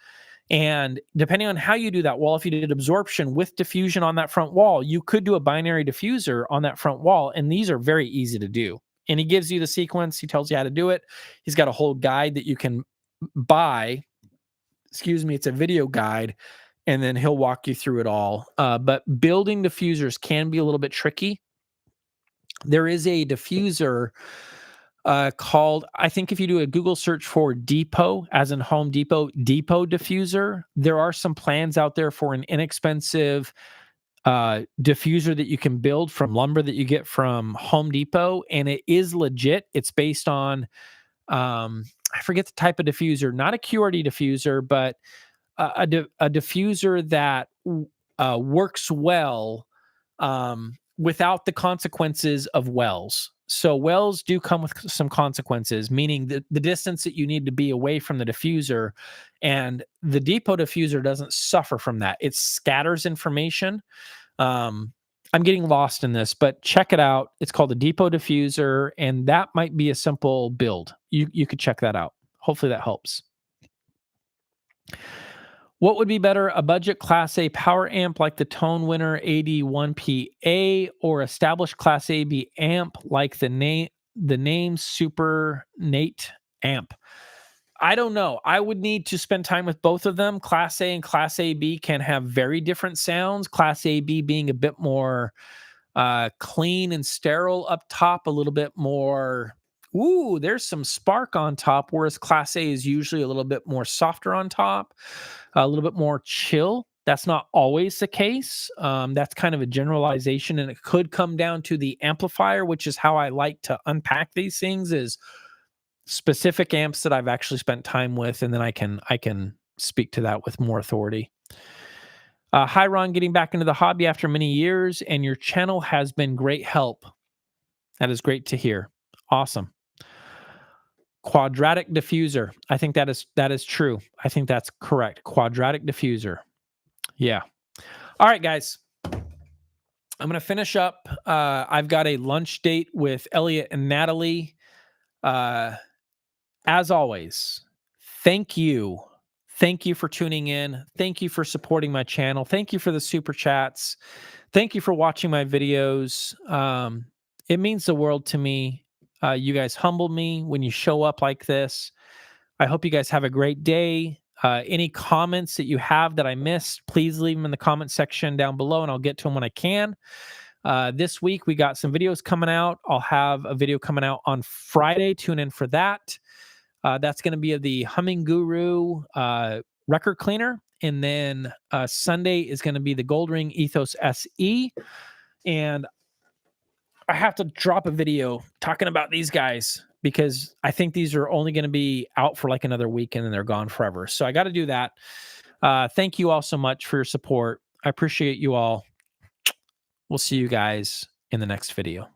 And depending on how you do that wall, if you did absorption with diffusion on that front wall, you could do a binary diffuser on that front wall. And these are very easy to do. And he gives you the sequence. He tells you how to do it. He's got a whole guide that you can buy. Excuse me, it's a video guide, and then he'll walk you through it all. But building diffusers can be a little bit tricky. There is a diffuser called, I think if you do a Google search for Depot, as in Home Depot, Depot diffuser, there are some plans out there for an inexpensive diffuser that you can build from lumber that you get from Home Depot, and it is legit. It's based on, I forget the type of diffuser, not a QRD diffuser, but a diffuser that works well without the consequences of wells. So wells do come with some consequences, meaning the distance that you need to be away from the diffuser, and the Depot diffuser doesn't suffer from that. It scatters information. I'm getting lost in this, but check it out. It's called a Depot diffuser, and that might be a simple build. You could check that out. Hopefully that helps. What would be better, a budget Class A power amp like the Tone Winner AD1PA, or established Class AB amp like the name Super Nate amp? I don't know. I would need to spend time with both of them. Class A and Class AB can have very different sounds. Class AB being a bit more clean and sterile up top, a little bit more, ooh, there's some spark on top, whereas Class A is usually a little bit more softer on top, a little bit more chill. That's not always the case. That's kind of a generalization, and it could come down to the amplifier, which is how I like to unpack these things, is specific amps that I've actually spent time with, and then I can speak to that with more authority. Hi, Ron, getting back into the hobby after many years, and your channel has been great help. That is great to hear. Awesome. Quadratic diffuser. I think that is true. I think that's correct. Quadratic diffuser. Yeah. All right, guys. I'm going to finish up. I've got a lunch date with Elliot and Natalie. As always, thank you Thank you for tuning in. Thank you for supporting my channel. Thank you for the super chats. Thank you for watching my videos. It means the world to me. You guys humble me when you show up like this. I hope you guys have a great day. Any comments that you have that I missed, please leave them in the comment section down below and I'll get to them when I can. This week, we got some videos coming out. I'll have a video coming out on Friday. Tune in for that. That's going to be of the Humming Guru record cleaner. And then Sunday is going to be the Gold Ring Ethos SE. And I have to drop a video talking about these guys because I think these are only going to be out for like another week and then they're gone forever. So I got to do that. Thank you all so much for your support. I appreciate you all. We'll see you guys in the next video.